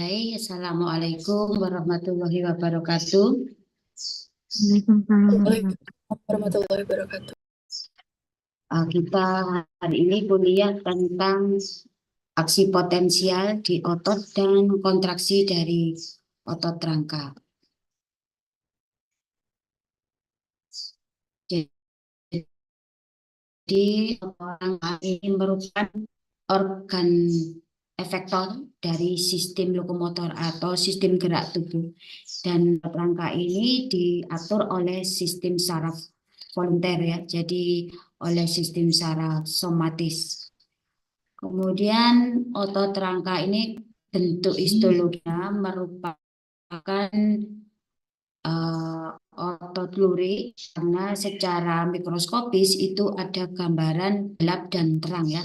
Hai, Assalamualaikum warahmatullahi wabarakatuh. Waalaikumsalam warahmatullahi wabarakatuh. Kita hari ini kuliah tentang aksi potensial di otot dan kontraksi dari otot rangka. Jadi, otot rangka ini merupakan organ efektor dari sistem lokomotor atau sistem gerak tubuh. Dan otot rangka ini diatur oleh sistem saraf volunter ya, jadi oleh sistem saraf somatis. Kemudian otot rangka ini bentuk histologinya merupakan otot lurik karena secara mikroskopis itu ada gambaran gelap dan terang ya.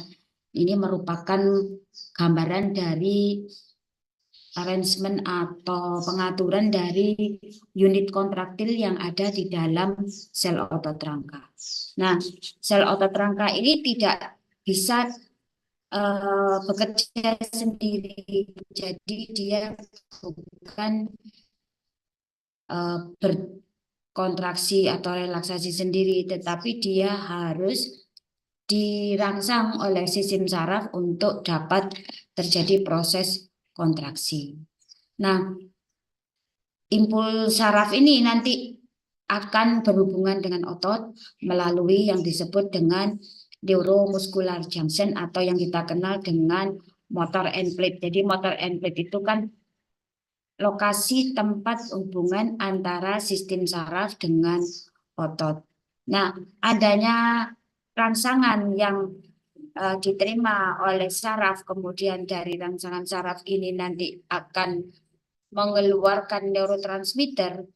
Ini merupakan gambaran dari arrangement atau pengaturan dari unit kontraktil yang ada di dalam sel otot rangka. Nah, sel otot rangka ini tidak bisa bekerja sendiri, jadi dia bukan berkontraksi atau relaksasi sendiri, tetapi dia harus dirangsang oleh sistem saraf untuk dapat terjadi proses kontraksi. Nah, impuls saraf ini nanti akan berhubungan dengan otot melalui yang disebut dengan neuromuscular junction atau yang kita kenal dengan motor end plate. Jadi motor end plate itu kan lokasi tempat hubungan antara sistem saraf dengan otot. Nah, adanya rangsangan yang diterima oleh saraf, kemudian dari rangsangan saraf ini nanti akan mengeluarkan neurotransmitter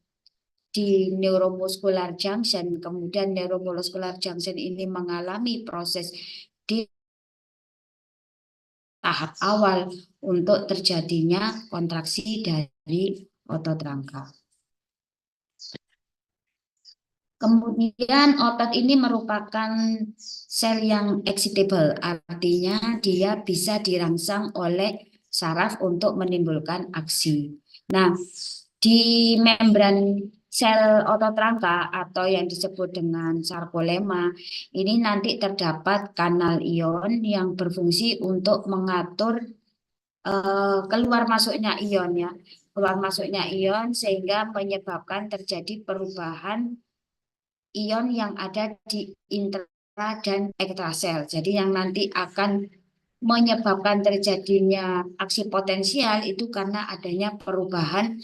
di neuromuscular junction, kemudian neuromuscular junction ini mengalami proses di tahap awal untuk terjadinya kontraksi dari otot rangka. Kemudian otot ini merupakan sel yang excitable, artinya dia bisa dirangsang oleh saraf untuk menimbulkan aksi. Nah, di membran sel otot rangka atau yang disebut dengan sarkolema, ini nanti terdapat kanal ion yang berfungsi untuk mengatur keluar masuknya ion ya, keluar masuknya ion sehingga menyebabkan terjadi perubahan ion yang ada di intra dan ekstrasel. Jadi yang nanti akan menyebabkan terjadinya aksi potensial itu karena adanya perubahan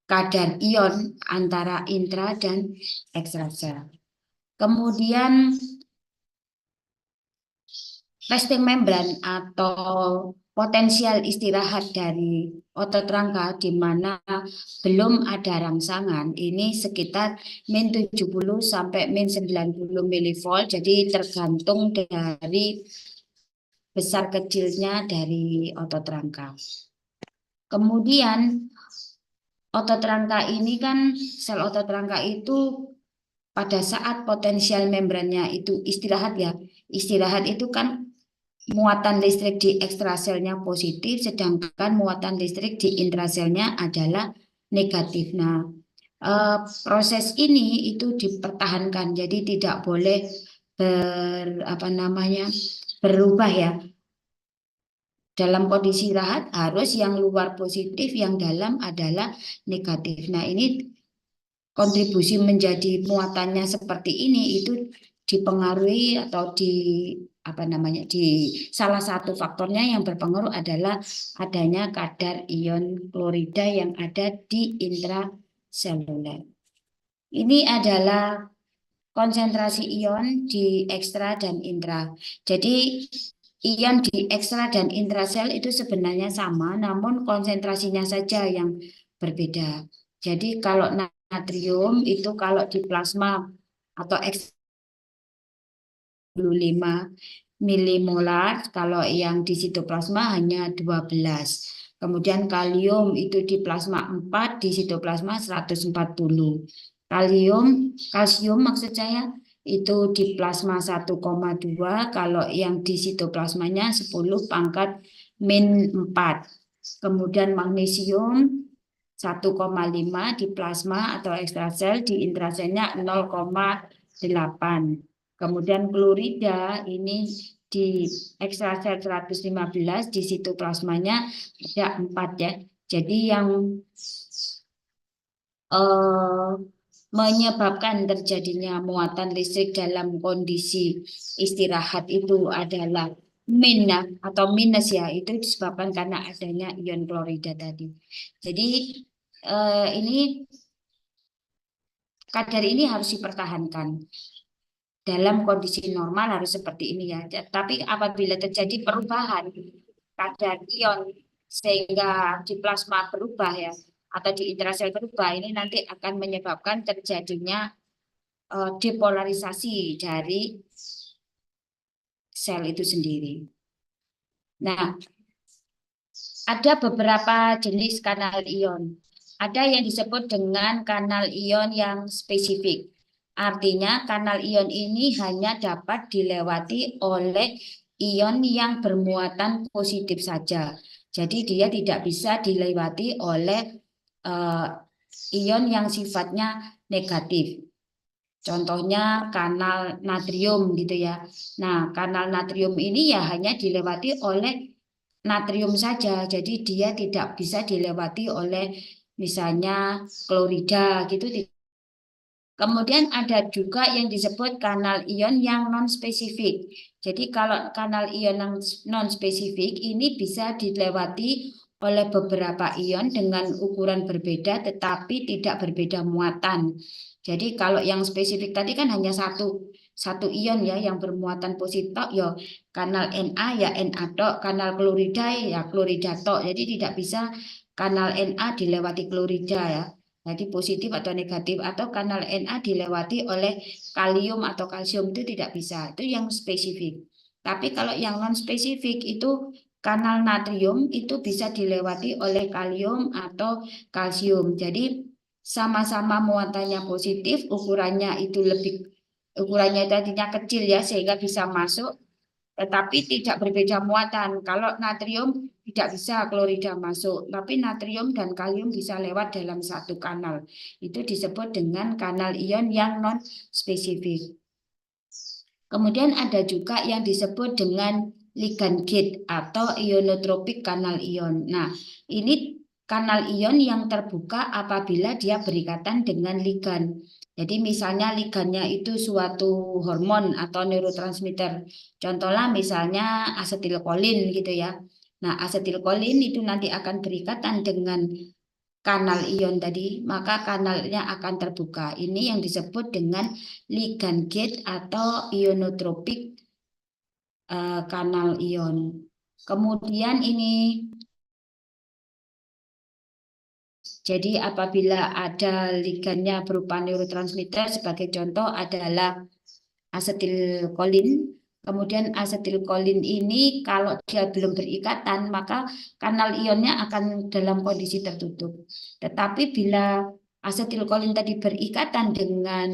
kadar ion antara intra dan ekstrasel. Kemudian resting membran atau potensial istirahat dari otot rangka di mana belum ada rangsangan ini sekitar min 70 sampai min 90 milivolt, jadi tergantung dari besar kecilnya dari otot rangka. Kemudian otot rangka ini kan sel otot rangka itu pada saat potensial membrannya itu istirahat ya. Istirahat itu kan muatan listrik di ekstraselnya positif, sedangkan muatan listrik di intraselnya adalah negatif. Nah, proses ini itu dipertahankan, jadi tidak boleh berubah ya. Dalam kondisi istirahat harus yang luar positif, yang dalam adalah negatif. Nah, ini kontribusi menjadi muatannya seperti ini itu dipengaruhi atau di salah satu faktornya yang berpengaruh adalah adanya kadar ion klorida yang ada di intraseluler. Ini adalah konsentrasi ion di ekstra dan intra. Jadi ion di ekstra dan intrasel itu sebenarnya sama, namun konsentrasinya saja yang berbeda. Jadi kalau natrium itu kalau di plasma atau 5 milimolar, kalau yang di sitoplasma hanya 12. Kemudian kalium itu di plasma 4, di sitoplasma 140. Kalsium maksud saya itu di plasma 1,2, kalau yang di sitoplasmanya 10 pangkat min 4. Kemudian magnesium 1,5 di plasma atau ekstrasel, di intraselnya 0,8. Kemudian klorida ini di ekstrasel 115, di sitoplasmanya ada 4 ya. Jadi yang menyebabkan terjadinya muatan listrik dalam kondisi istirahat itu adalah minus ya, itu disebabkan karena adanya ion klorida tadi. Jadi ini kadar ini harus dipertahankan. Dalam kondisi normal harus seperti ini ya. Tapi apabila terjadi perubahan kadar ion sehingga di plasma berubah ya, atau di intrasel berubah, ini nanti akan menyebabkan terjadinya depolarisasi dari sel itu sendiri. Nah, ada beberapa jenis kanal ion. Ada yang disebut dengan kanal ion yang spesifik. Artinya kanal ion ini hanya dapat dilewati oleh ion yang bermuatan positif saja. Jadi dia tidak bisa dilewati oleh ion yang sifatnya negatif. Contohnya kanal natrium gitu ya. Nah, kanal natrium ini ya hanya dilewati oleh natrium saja. Jadi dia tidak bisa dilewati oleh misalnya klorida gitu. Kemudian ada juga yang disebut kanal ion yang non-spesifik. Jadi kalau kanal ion yang non-spesifik ini bisa dilewati oleh beberapa ion dengan ukuran berbeda tetapi tidak berbeda muatan. Jadi kalau yang spesifik tadi kan hanya satu ion ya yang bermuatan positif ya kanal Na ya Na tok, kanal klorida ya klorida tok. Jadi tidak bisa kanal Na dilewati klorida ya. Jadi positif atau negatif, atau kanal Na dilewati oleh kalium atau kalsium itu tidak bisa. Itu yang spesifik. Tapi kalau yang non spesifik itu kanal natrium itu bisa dilewati oleh kalium atau kalsium. Jadi sama-sama muatannya positif, ukurannya tadinya kecil ya sehingga bisa masuk, tetapi tidak berbeda muatan. Kalau natrium tidak bisa klorida masuk, tapi natrium dan kalium bisa lewat dalam satu kanal. Itu disebut dengan kanal ion yang non spesifik. Kemudian ada juga yang disebut dengan ligand gate atau ionotropik kanal ion. Nah, ini kanal ion yang terbuka apabila dia berikatan dengan ligan. Jadi misalnya ligannya itu suatu hormon atau neurotransmitter. Contohnya misalnya asetilkolin gitu ya. Nah, asetilkolin itu nanti akan berikatan dengan kanal ion tadi, maka kanalnya akan terbuka. Ini yang disebut dengan ligand gate atau ionotropik kanal ion. Kemudian ini, jadi apabila ada ligannya berupa neurotransmitter, sebagai contoh adalah asetilkolin. Kemudian asetilkolin ini kalau dia belum berikatan, maka kanal ionnya akan dalam kondisi tertutup. Tetapi bila asetilkolin tadi berikatan dengan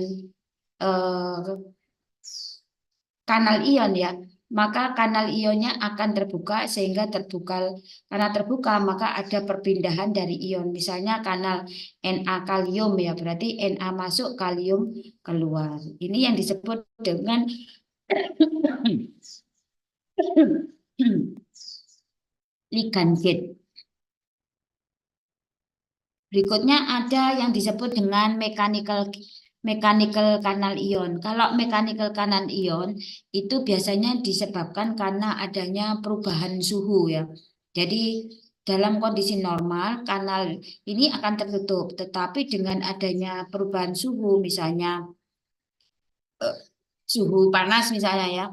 kanal ion ya, maka kanal ionnya akan terbuka sehingga karena terbuka maka ada perpindahan dari ion. Misalnya kanal Na kalium ya, berarti Na masuk, kalium keluar. Ini yang disebut dengan ligand gate. Berikutnya ada yang disebut dengan mechanical kanal ion. Kalau mechanical kanal ion itu biasanya disebabkan karena adanya perubahan suhu ya. Jadi dalam kondisi normal kanal ini akan tertutup, tetapi dengan adanya perubahan suhu misalnya suhu panas misalnya ya,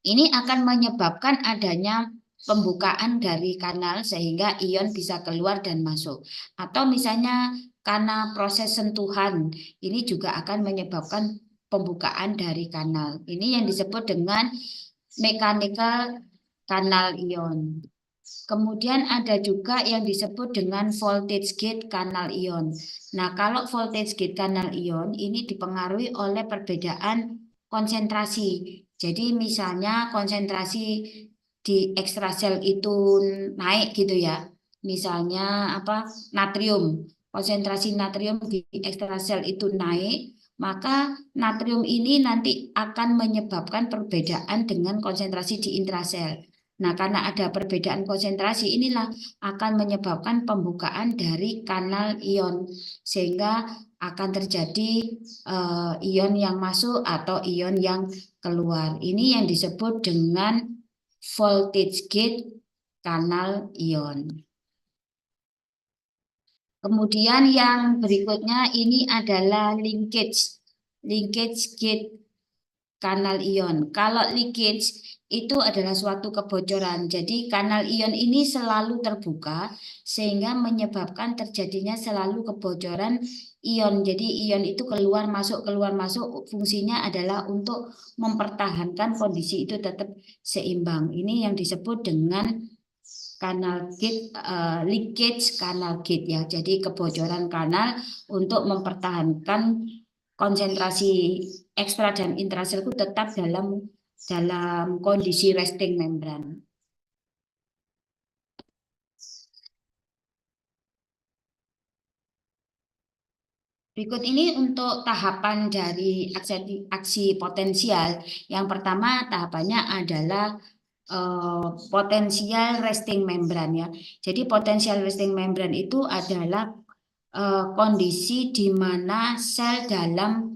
ini akan menyebabkan adanya pembukaan dari kanal sehingga ion bisa keluar dan masuk. Atau misalnya karena proses sentuhan, ini juga akan menyebabkan pembukaan dari kanal. Ini yang disebut dengan mechanical kanal ion. Kemudian ada juga yang disebut dengan voltage gate kanal ion. Nah, kalau voltage gate kanal ion ini dipengaruhi oleh perbedaan konsentrasi. Jadi misalnya konsentrasi di ekstrasel itu naik gitu ya. Misalnya apa? Natrium. Konsentrasi natrium di ekstrasel itu naik, maka natrium ini nanti akan menyebabkan perbedaan dengan konsentrasi di intrasel. Nah, karena ada perbedaan konsentrasi inilah akan menyebabkan pembukaan dari kanal ion sehingga akan terjadi ion yang masuk atau ion yang keluar. Ini yang disebut dengan voltage gate kanal ion. Kemudian yang berikutnya ini adalah linkage gate kanal ion. Kalau leakage itu adalah suatu kebocoran. Jadi kanal ion ini selalu terbuka sehingga menyebabkan terjadinya selalu kebocoran ion. Jadi ion itu keluar masuk fungsinya adalah untuk mempertahankan kondisi itu tetap seimbang. Ini yang disebut dengan kanal gate, leakage kanal gate ya. Jadi kebocoran kanal untuk mempertahankan konsentrasi ekstra dan intrasel itu tetap dalam kondisi resting membran. Berikut ini untuk tahapan dari aksi potensial. Yang pertama tahapannya adalah potensial resting membran ya. Jadi potensial resting membran itu adalah kondisi di mana sel dalam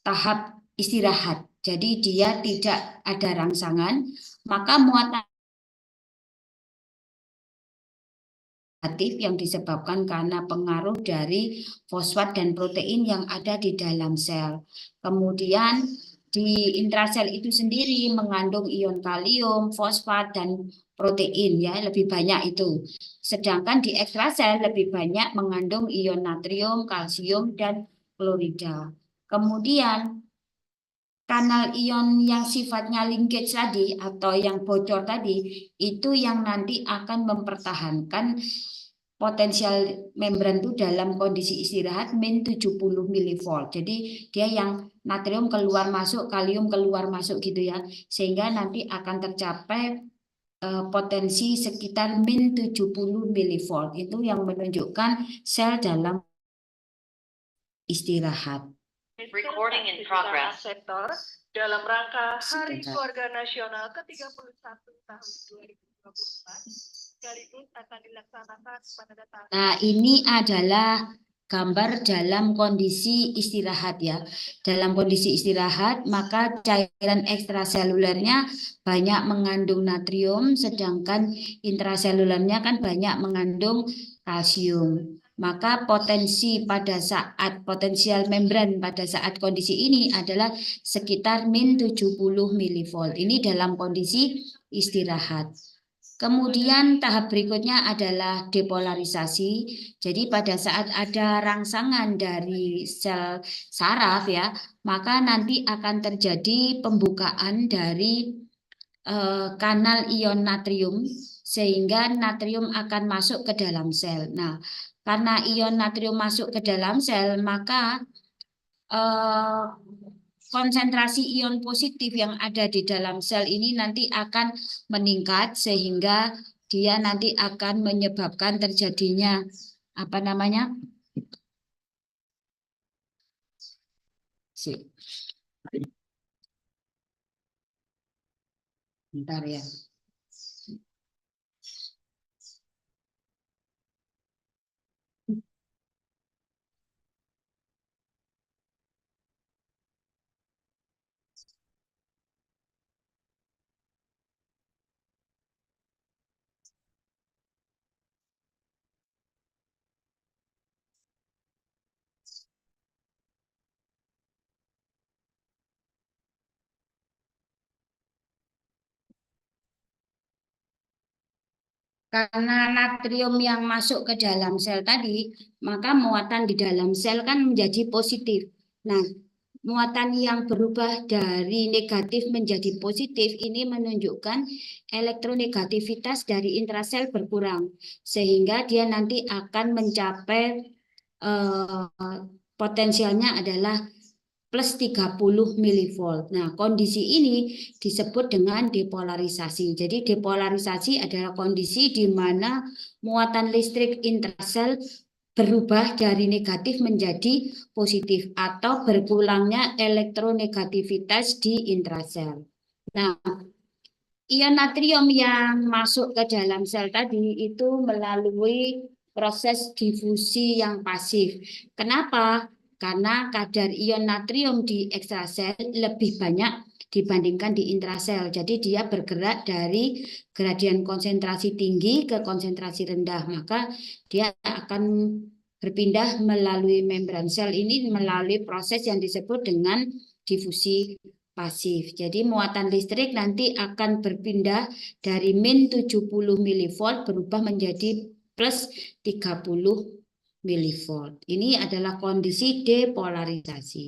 tahap istirahat. Jadi dia tidak ada rangsangan, maka muatan negatif yang disebabkan karena pengaruh dari fosfat dan protein yang ada di dalam sel. Kemudian di intrasel itu sendiri mengandung ion kalium, fosfat, dan protein ya, lebih banyak itu. Sedangkan di ekstrasel lebih banyak mengandung ion natrium, kalsium, dan klorida. Kemudian kanal ion yang sifatnya linkage tadi atau yang bocor tadi itu yang nanti akan mempertahankan potensial membran itu dalam kondisi istirahat min 70 mV. Jadi dia yang natrium keluar masuk, kalium keluar masuk gitu ya. Sehingga nanti akan tercapai potensi sekitar min 70 mV. Itu yang menunjukkan sel dalam istirahat. Recording in progress. Sektor dalam rangka Hari Keluarga Nasional ke-31 tahun 2024 sekaligus akan dilaksanakan pada tanggal. Nah, ini adalah gambar dalam kondisi istirahat ya. Dalam kondisi istirahat, maka cairan ekstraselulernya banyak mengandung natrium, sedangkan intraselulernya kan banyak mengandung kalsium. Maka potensial membran pada saat kondisi ini adalah sekitar min 70 mV. Ini dalam kondisi istirahat. Kemudian tahap berikutnya adalah depolarisasi. Jadi pada saat ada rangsangan dari sel saraf ya, maka nanti akan terjadi pembukaan dari kanal ion natrium sehingga natrium akan masuk ke dalam sel. Nah, karena ion natrium masuk ke dalam sel, maka konsentrasi ion positif yang ada di dalam sel ini nanti akan meningkat sehingga dia nanti akan menyebabkan terjadinya apa namanya? Bentar ya. Karena natrium yang masuk ke dalam sel tadi, maka muatan di dalam sel kan menjadi positif. Nah, muatan yang berubah dari negatif menjadi positif ini menunjukkan elektronegativitas dari intrasel berkurang. Sehingga dia nanti akan mencapai potensialnya adalah plus 30 milivolt. Nah, kondisi ini disebut dengan depolarisasi. Jadi depolarisasi adalah kondisi di mana muatan listrik intrasel berubah dari negatif menjadi positif atau berkurangnya elektronegativitas di intrasel. Nah, ion natrium yang masuk ke dalam sel tadi itu melalui proses difusi yang pasif. Kenapa? Karena kadar ion natrium di ekstrasel lebih banyak dibandingkan di intrasel. Jadi dia bergerak dari gradien konsentrasi tinggi ke konsentrasi rendah. Maka dia akan berpindah melalui membran sel ini melalui proses yang disebut dengan difusi pasif. Jadi muatan listrik nanti akan berpindah dari min 70 milivolt berubah menjadi plus 30 milivolt. Ini adalah kondisi depolarisasi.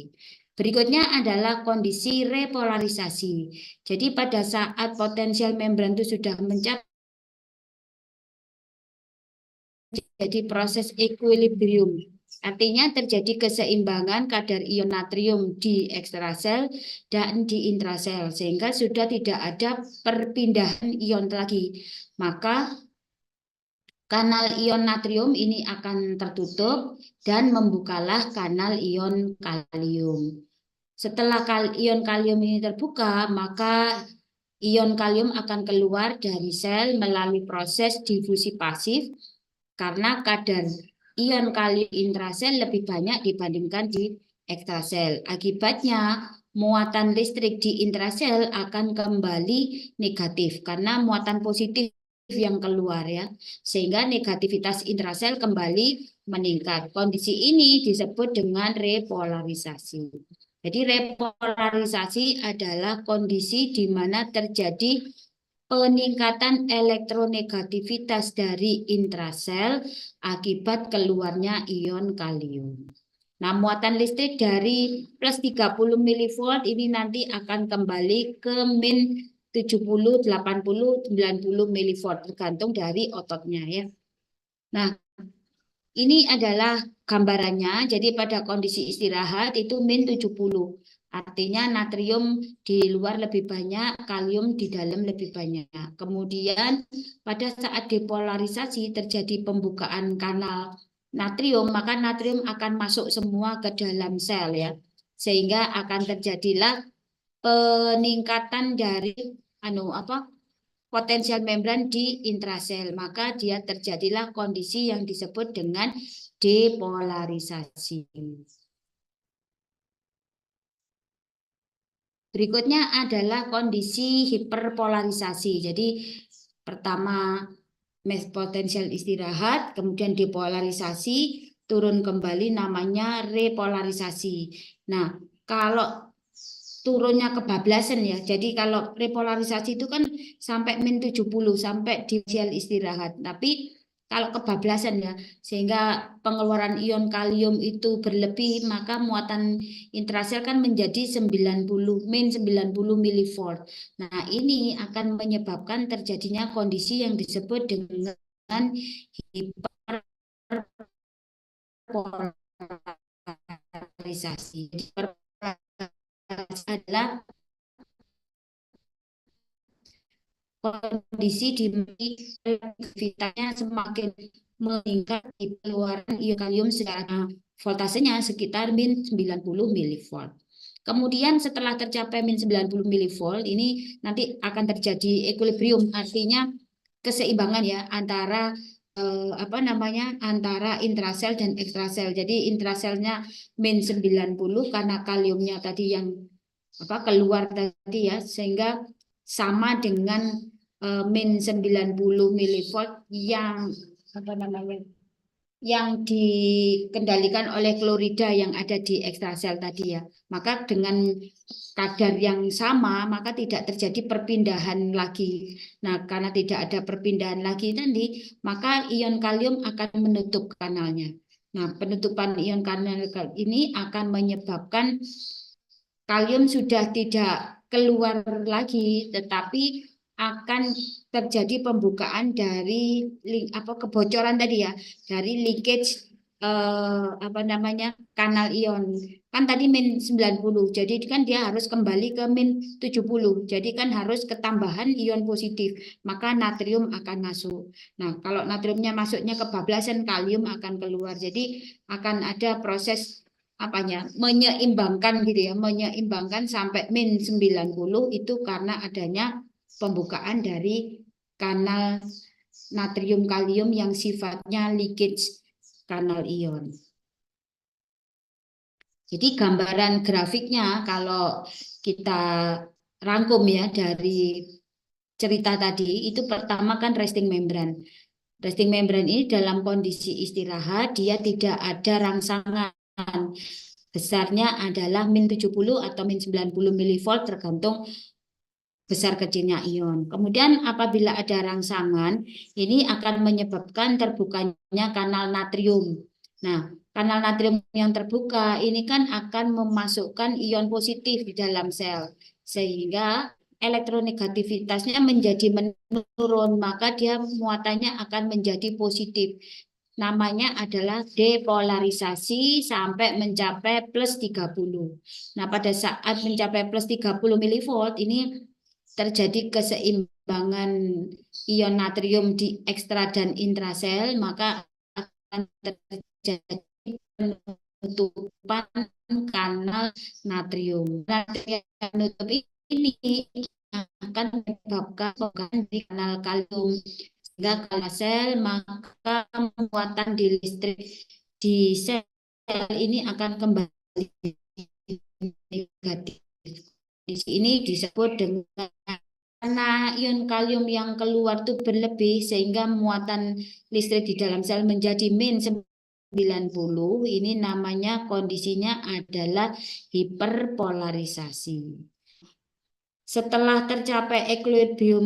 Berikutnya adalah kondisi repolarisasi. Jadi pada saat potensial membran itu sudah mencapai jadi proses equilibrium. Artinya terjadi keseimbangan kadar ion natrium di ekstrasel dan di intrasel sehingga sudah tidak ada perpindahan ion lagi. Maka kanal ion natrium ini akan tertutup dan membukalah kanal ion kalium. Setelah ion kalium ini terbuka, maka ion kalium akan keluar dari sel melalui proses difusi pasif karena kadar ion kalium intrasel lebih banyak dibandingkan di ekstrasel. Akibatnya muatan listrik di intrasel akan kembali negatif karena muatan positif yang keluar ya, sehingga negativitas intrasel kembali meningkat. Kondisi ini disebut dengan repolarisasi. Jadi repolarisasi adalah kondisi di mana terjadi peningkatan elektronegativitas dari intrasel akibat keluarnya ion kalium. Nah, muatan listrik dari plus 30 milivolt ini nanti akan kembali ke min 70, 80, 90 milivolt tergantung dari ototnya ya. Nah, ini adalah gambarannya. Jadi pada kondisi istirahat itu min 70. Artinya natrium di luar lebih banyak, kalium di dalam lebih banyak. Kemudian pada saat depolarisasi terjadi pembukaan kanal natrium, maka natrium akan masuk semua ke dalam sel ya. Sehingga akan terjadilah peningkatan dari potensial membran di intrasel. Maka dia terjadilah kondisi yang disebut dengan depolarisasi. Berikutnya adalah kondisi hiperpolarisasi. Jadi pertama potensial istirahat, kemudian depolarisasi, turun kembali namanya repolarisasi. Nah, kalau turunnya kebablasan ya. Jadi kalau repolarisasi itu kan sampai min 70 sampai di potensial istirahat. Tapi kalau kebablasan ya, sehingga pengeluaran ion kalium itu berlebih, maka muatan intrasel kan menjadi 90 min 90 milivolt. Nah, ini akan menyebabkan terjadinya kondisi yang disebut dengan hiperpolarisasi. Adalah kondisi di mana aktivitasnya semakin meningkat di pengeluaran ion kalium secara voltasenya sekitar min 90 milivolt. Kemudian setelah tercapai min 90 milivolt ini nanti akan terjadi equilibrium, artinya keseimbangan ya antara antara intrasel dan ekstrasel. Jadi intraselnya min 90 karena kaliumnya tadi yang keluar tadi ya, sehingga sama dengan min 90 milivolt yang yang dikendalikan oleh klorida yang ada di ekstrasel tadi ya. Maka dengan kadar yang sama maka tidak terjadi perpindahan lagi. Nah, karena tidak ada perpindahan lagi nanti, maka ion kalium akan menutup kanalnya. Nah, penutupan ion kanal ini akan menyebabkan kalium sudah tidak keluar lagi, tetapi akan terjadi pembukaan dari kebocoran tadi ya, dari leakage apa namanya, kanal ion. Kan tadi min 90. Jadi kan dia harus kembali ke min 70. Jadi kan harus ketambahan ion positif. Maka natrium akan masuk. Nah, kalau natriumnya masuknya kebablasan, kalium akan keluar. Jadi akan ada proses apanya? Menyeimbangkan gitu ya, menyeimbangkan sampai min 90 itu karena adanya pembukaan dari kanal natrium kalium yang sifatnya leakage kanal ion. Jadi gambaran grafiknya kalau kita rangkum ya dari cerita tadi, itu pertama kan resting membran. Resting membran ini dalam kondisi istirahat dia tidak ada rangsangan. Besarnya adalah min 70 atau min 90 milivolt tergantung besar kecilnya ion. Kemudian apabila ada rangsangan, ini akan menyebabkan terbukanya kanal natrium. Nah, kanal natrium yang terbuka ini kan akan memasukkan ion positif di dalam sel. Sehingga elektronegativitasnya menjadi menurun, maka dia muatannya akan menjadi positif. Namanya adalah depolarisasi sampai mencapai plus 30. Nah, pada saat mencapai plus 30 milivolt ini terjadi keseimbangan ion natrium di ekstra dan intrasel, maka akan terjadi penutupan kanal natrium. Natrium yang menutup ini akan menyebabkan pembukaan di kanal kalium, sehingga kalau sel maka muatan di listrik di sel ini akan kembali negatif. Di sini disebut dengan karena ion kalium yang keluar itu berlebih sehingga muatan listrik di dalam sel menjadi min 90. Ini namanya kondisinya adalah hiperpolarisasi. Setelah tercapai equilibrium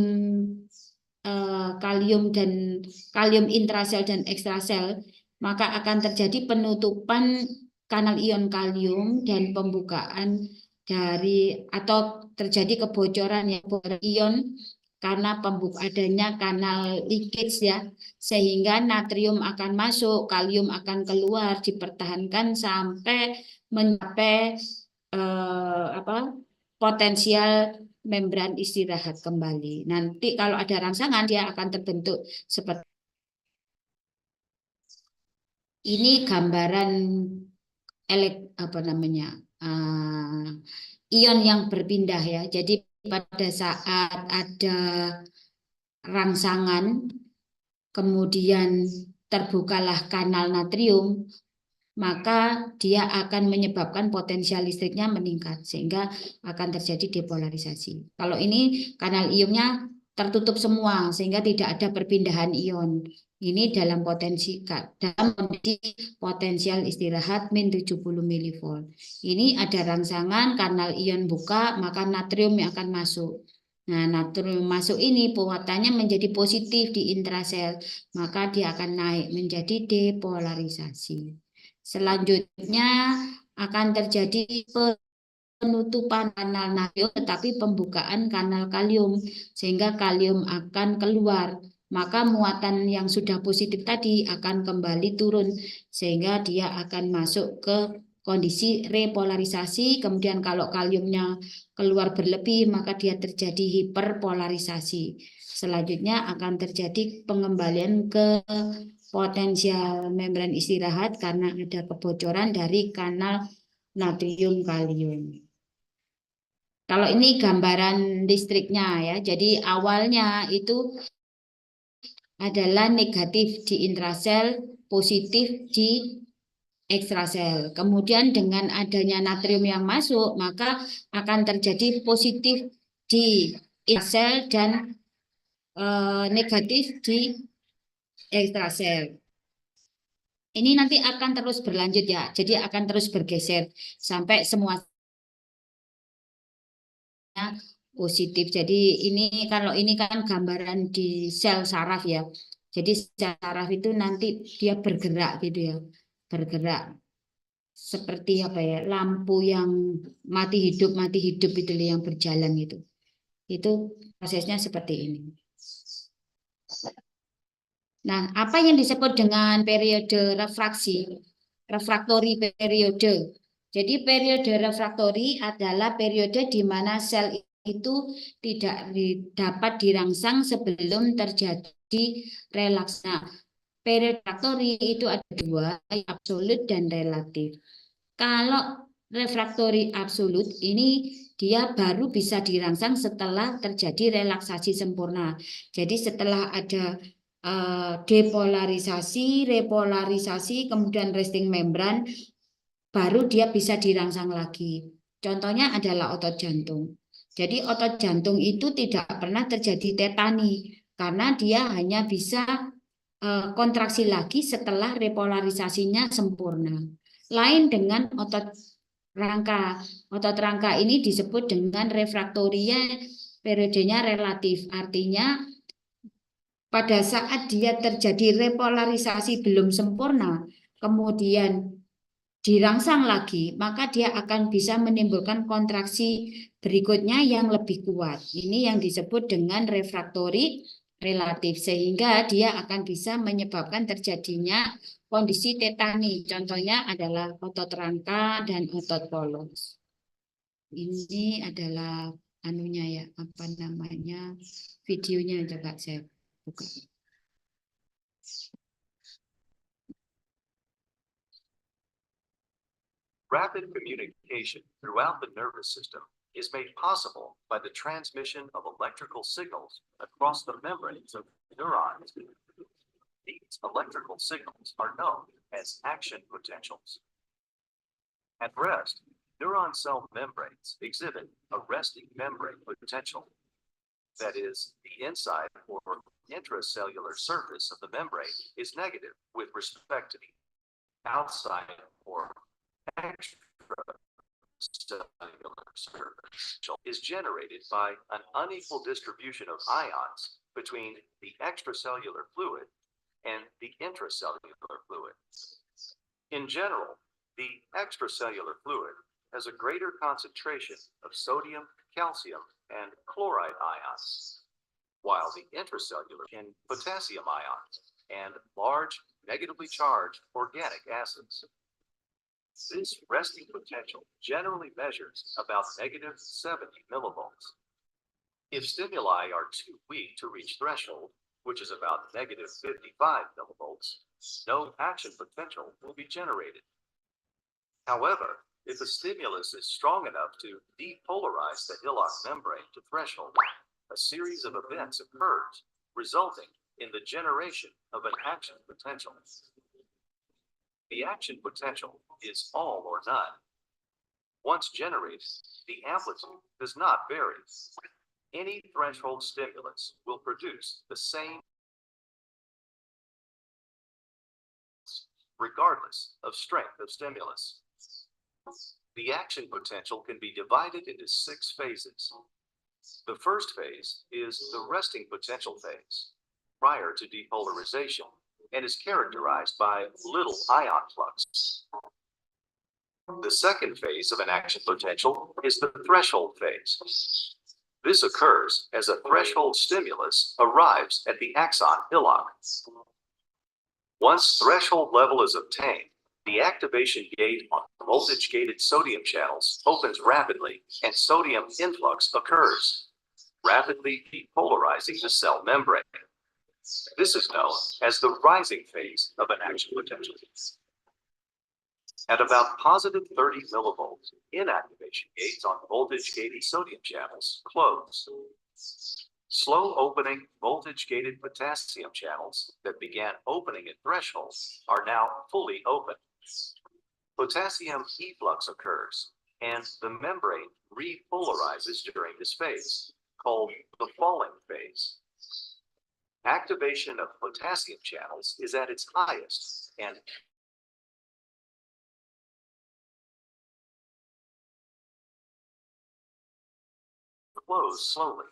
kalium dan kalium intrasel dan ekstrasel, maka akan terjadi penutupan kanal ion kalium dan pembukaan dari atau terjadi kebocoran ion karena adanya kanal leakage ya, sehingga natrium akan masuk, kalium akan keluar, dipertahankan sampai mencapai potensial membran istirahat kembali. Nanti kalau ada rangsangan dia akan terbentuk seperti ini gambaran ion yang berpindah ya. Jadi pada saat ada rangsangan kemudian terbukalah kanal natrium, maka dia akan menyebabkan potensial listriknya meningkat sehingga akan terjadi depolarisasi. Kalau ini kanal ionnya tertutup semua sehingga tidak ada perpindahan ion. Ini dalam kondisi potensial istirahat min 70 milivolt. Ini ada rangsangan, kanal ion buka, maka natrium yang akan masuk. Nah, natrium masuk ini muatannya menjadi positif di intrasel, maka dia akan naik menjadi depolarisasi. Selanjutnya akan terjadi penutupan kanal natrium tetapi pembukaan kanal kalium sehingga kalium akan keluar. Maka muatan yang sudah positif tadi akan kembali turun sehingga dia akan masuk ke kondisi repolarisasi. Kemudian kalau kaliumnya keluar berlebih maka dia terjadi hiperpolarisasi. Selanjutnya akan terjadi pengembalian ke potensial membran istirahat karena ada kebocoran dari kanal natrium kalium. Kalau ini gambaran listriknya ya. Jadi awalnya itu adalah negatif di intrasel, positif di ekstrasel. Kemudian dengan adanya natrium yang masuk, maka akan terjadi positif di intrasel dan negatif di ekstrasel. Ini nanti akan terus berlanjut ya. Jadi akan terus bergeser sampai semua positif. Jadi ini kalau ini kan gambaran di sel saraf ya. Jadi sel saraf itu nanti dia bergerak gitu ya. Bergerak seperti apa ya? Lampu yang mati hidup itu yang berjalan gitu. Itu prosesnya seperti ini. Nah, apa yang disebut dengan periode refraksi? refraktori periode. Jadi periode refraktori adalah periode di mana sel itu tidak dapat dirangsang sebelum terjadi relaksasi. Nah, periode refraktori itu ada dua, absolut dan relatif. Kalau refraktori absolut ini dia baru bisa dirangsang setelah terjadi relaksasi sempurna. Jadi setelah ada depolarisasi, repolarisasi, kemudian resting membran, baru dia bisa dirangsang lagi. Contohnya adalah otot jantung. Jadi otot jantung itu tidak pernah terjadi tetani karena dia hanya bisa kontraksi lagi setelah repolarisasinya sempurna. Lain dengan otot rangka. Otot rangka ini disebut dengan refraktoria periodenya relatif. Artinya pada saat dia terjadi repolarisasi belum sempurna, kemudian dirangsang lagi, maka dia akan bisa menimbulkan kontraksi berikutnya yang lebih kuat. Ini yang disebut dengan refraktori relatif, sehingga dia akan bisa menyebabkan terjadinya kondisi tetani. Contohnya adalah otot rangka dan otot polos. Ini adalah anunya ya, apa namanya, videonya coba saya buka. Rapid communication throughout the nervous system is made possible by the transmission of electrical signals across the membranes of neurons. These electrical signals are known as action potentials. At rest, neuron cell membranes exhibit a resting membrane potential. That is, the inside or intracellular surface of the membrane is negative with respect to the outside or extracellular surface is generated by an unequal distribution of ions between the extracellular fluid and the intracellular fluid. In general, the extracellular fluid has a greater concentration of sodium, calcium, and chloride ions, while the intracellular in potassium ions and large negatively charged organic acids. This resting potential generally measures about negative 70 millivolts. If stimuli are too weak to reach threshold, which is about negative 55 millivolts, no action potential will be generated. However, if a stimulus is strong enough to depolarize the hillock membrane to threshold, a series of events occurs, resulting in the generation of an action potential. The action potential is all or none. Once generated, the amplitude does not vary. Any threshold stimulus will produce the same regardless of strength of stimulus. The action potential can be divided into 6 phases. The first phase is the resting potential phase, prior to depolarization, and is characterized by little ion flux. The second phase of an action potential is the threshold phase. This occurs as a threshold stimulus arrives at the axon hillock. Once threshold level is obtained, the activation gate on voltage-gated sodium channels opens rapidly and sodium influx occurs, rapidly depolarizing the cell membrane. This is known as the rising phase of an action potential. At about positive 30 millivolts, inactivation gates on voltage-gated sodium channels close. Slow opening voltage-gated potassium channels that began opening at threshold are now fully open. Potassium efflux occurs, and the membrane repolarizes during this phase, called the falling phase. Activation of potassium channels is at its highest, and flows slowly.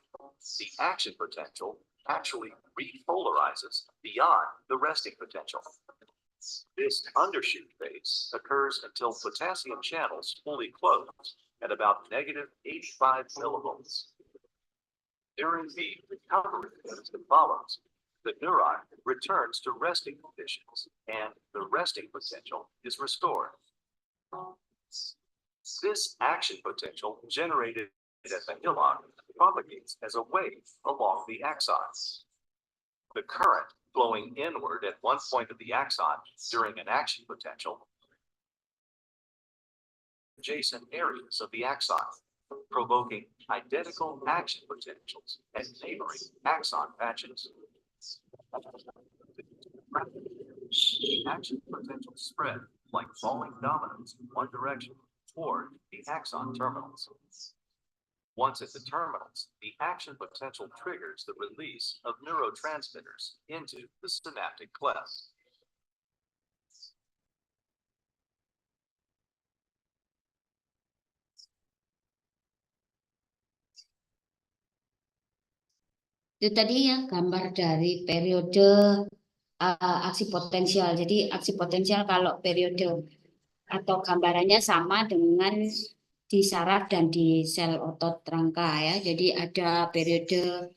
The action potential actually repolarizes beyond the resting potential. This undershoot phase occurs until potassium channels fully close at about negative 85 millivolts. During the recovery phase that follows, the neuron returns to resting conditions and the resting potential is restored. This action potential generated at the hillock propagates as a wave along the axon. The current flowing inward at one point of the axon during an action potential adjacent areas of the axon, provoking identical action potentials at neighboring axon patches. The action potential spread like falling dominoes in one direction toward the axon terminals. Once at the terminals, the action potential triggers the release of neurotransmitters into the synaptic cleft. Itu tadi ya gambar dari periode aksi potensial. Jadi aksi potensial kalau periode atau gambarannya sama dengan di saraf dan di sel otot rangka ya. Jadi ada periode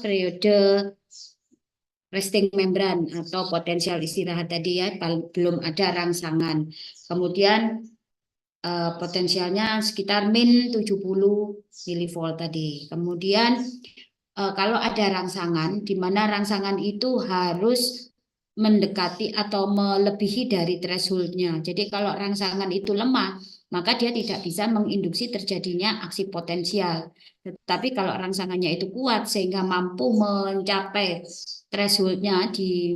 periode resting membran atau potensial istirahat tadi ya, belum ada rangsangan. Kemudian potensialnya sekitar min 70 milivolt tadi. Kemudian kalau ada rangsangan, di mana rangsangan itu harus mendekati atau melebihi dari thresholdnya. Jadi kalau rangsangan itu lemah, maka dia tidak bisa menginduksi terjadinya aksi potensial. Tetapi kalau rangsangannya itu kuat sehingga mampu mencapai thresholdnya di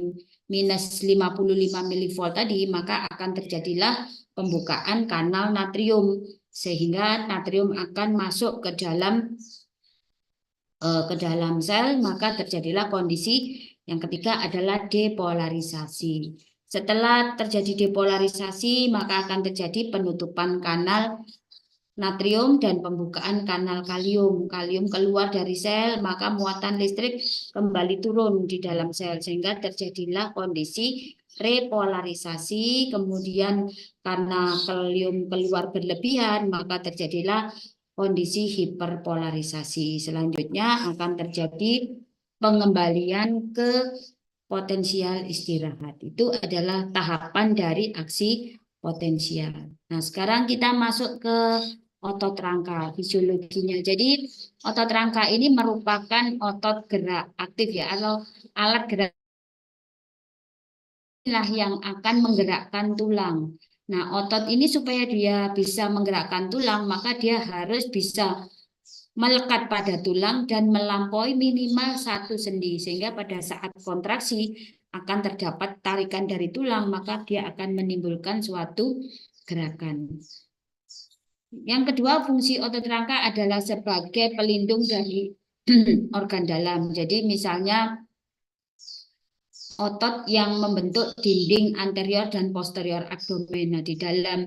minus 55 milivolt tadi, maka akan terjadilah pembukaan kanal natrium sehingga natrium akan masuk ke dalam sel, maka terjadilah kondisi yang ketiga adalah depolarisasi. Setelah terjadi depolarisasi, maka akan terjadi penutupan kanal natrium dan pembukaan kanal kalium. Kalium keluar dari sel, maka muatan listrik kembali turun di dalam sel sehingga terjadilah kondisi repolarisasi. Kemudian karena kalium keluar berlebihan, maka terjadilah kondisi hiperpolarisasi. Selanjutnya akan terjadi pengembalian ke potensial istirahat. Itu adalah tahapan dari aksi potensial. Nah, sekarang kita masuk ke otot rangka, fisiologinya. Jadi, otot rangka ini merupakan otot gerak aktif ya, atau alat gerak yang akan menggerakkan tulang. Nah, otot ini supaya dia bisa menggerakkan tulang, maka dia harus bisa melekat pada tulang dan melampaui minimal 1 sendi. Sehingga pada saat kontraksi akan terdapat tarikan dari tulang, maka dia akan menimbulkan suatu gerakan. Yang kedua, fungsi otot rangka adalah sebagai pelindung dari organ dalam. Jadi misalnya otot yang membentuk dinding anterior dan posterior abdomen. Nah, di dalam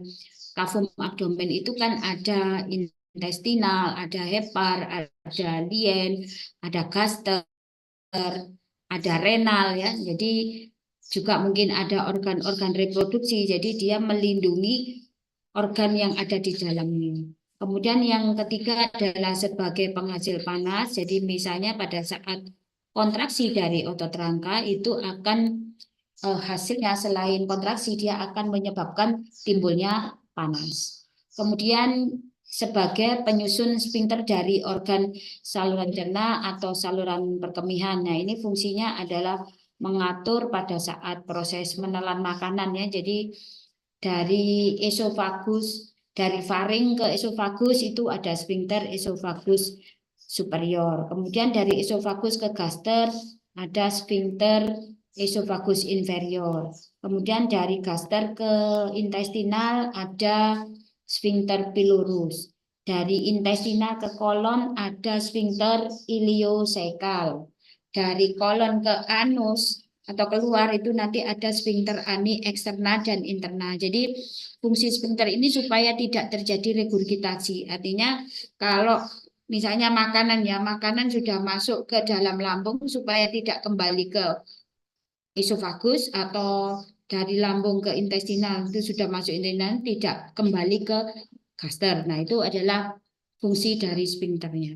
kavum abdomen itu kan ada intestinal, ada hepar, ada lien, ada gaster, ada renal ya. Jadi juga mungkin ada organ-organ reproduksi. Jadi dia melindungi organ yang ada di dalamnya. Kemudian yang ketiga adalah sebagai penghasil panas. Jadi misalnya pada saat kontraksi dari otot rangka itu akan hasilnya selain kontraksi dia akan menyebabkan timbulnya panas. Kemudian sebagai penyusun sphincter dari organ saluran cerna atau saluran perkemihan. Nah, ini fungsinya adalah mengatur pada saat proses menelan makanan ya. Jadi dari esofagus, dari faring ke esofagus itu ada sphincter esofagus superior. Kemudian dari esofagus ke gaster ada sphincter esofagus inferior. Kemudian dari gaster ke intestinal ada sphincter pylorus. Dari intestinal ke kolon ada sphincter iliosekal. Dari kolon ke anus atau keluar itu nanti ada sphincter ani eksterna dan interna. Jadi fungsi sphincter ini supaya tidak terjadi regurgitasi. Artinya kalau misalnya makanan sudah masuk ke dalam lambung supaya tidak kembali ke esofagus atau dari lambung ke intestinal itu sudah masuk intestinal tidak kembali ke gaster. Nah, itu adalah fungsi dari sphincternya.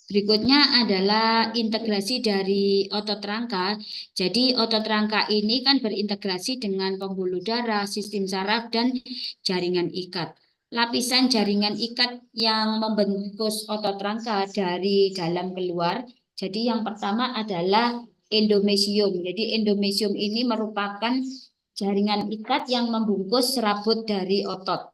Berikutnya adalah integrasi dari otot rangka. Jadi otot rangka ini kan berintegrasi dengan pembuluh darah, sistem saraf, dan jaringan ikat. Lapisan jaringan ikat yang membungkus otot rangka dari dalam keluar. Jadi yang pertama adalah endomesium. Jadi endomesium ini merupakan jaringan ikat yang membungkus serabut dari otot.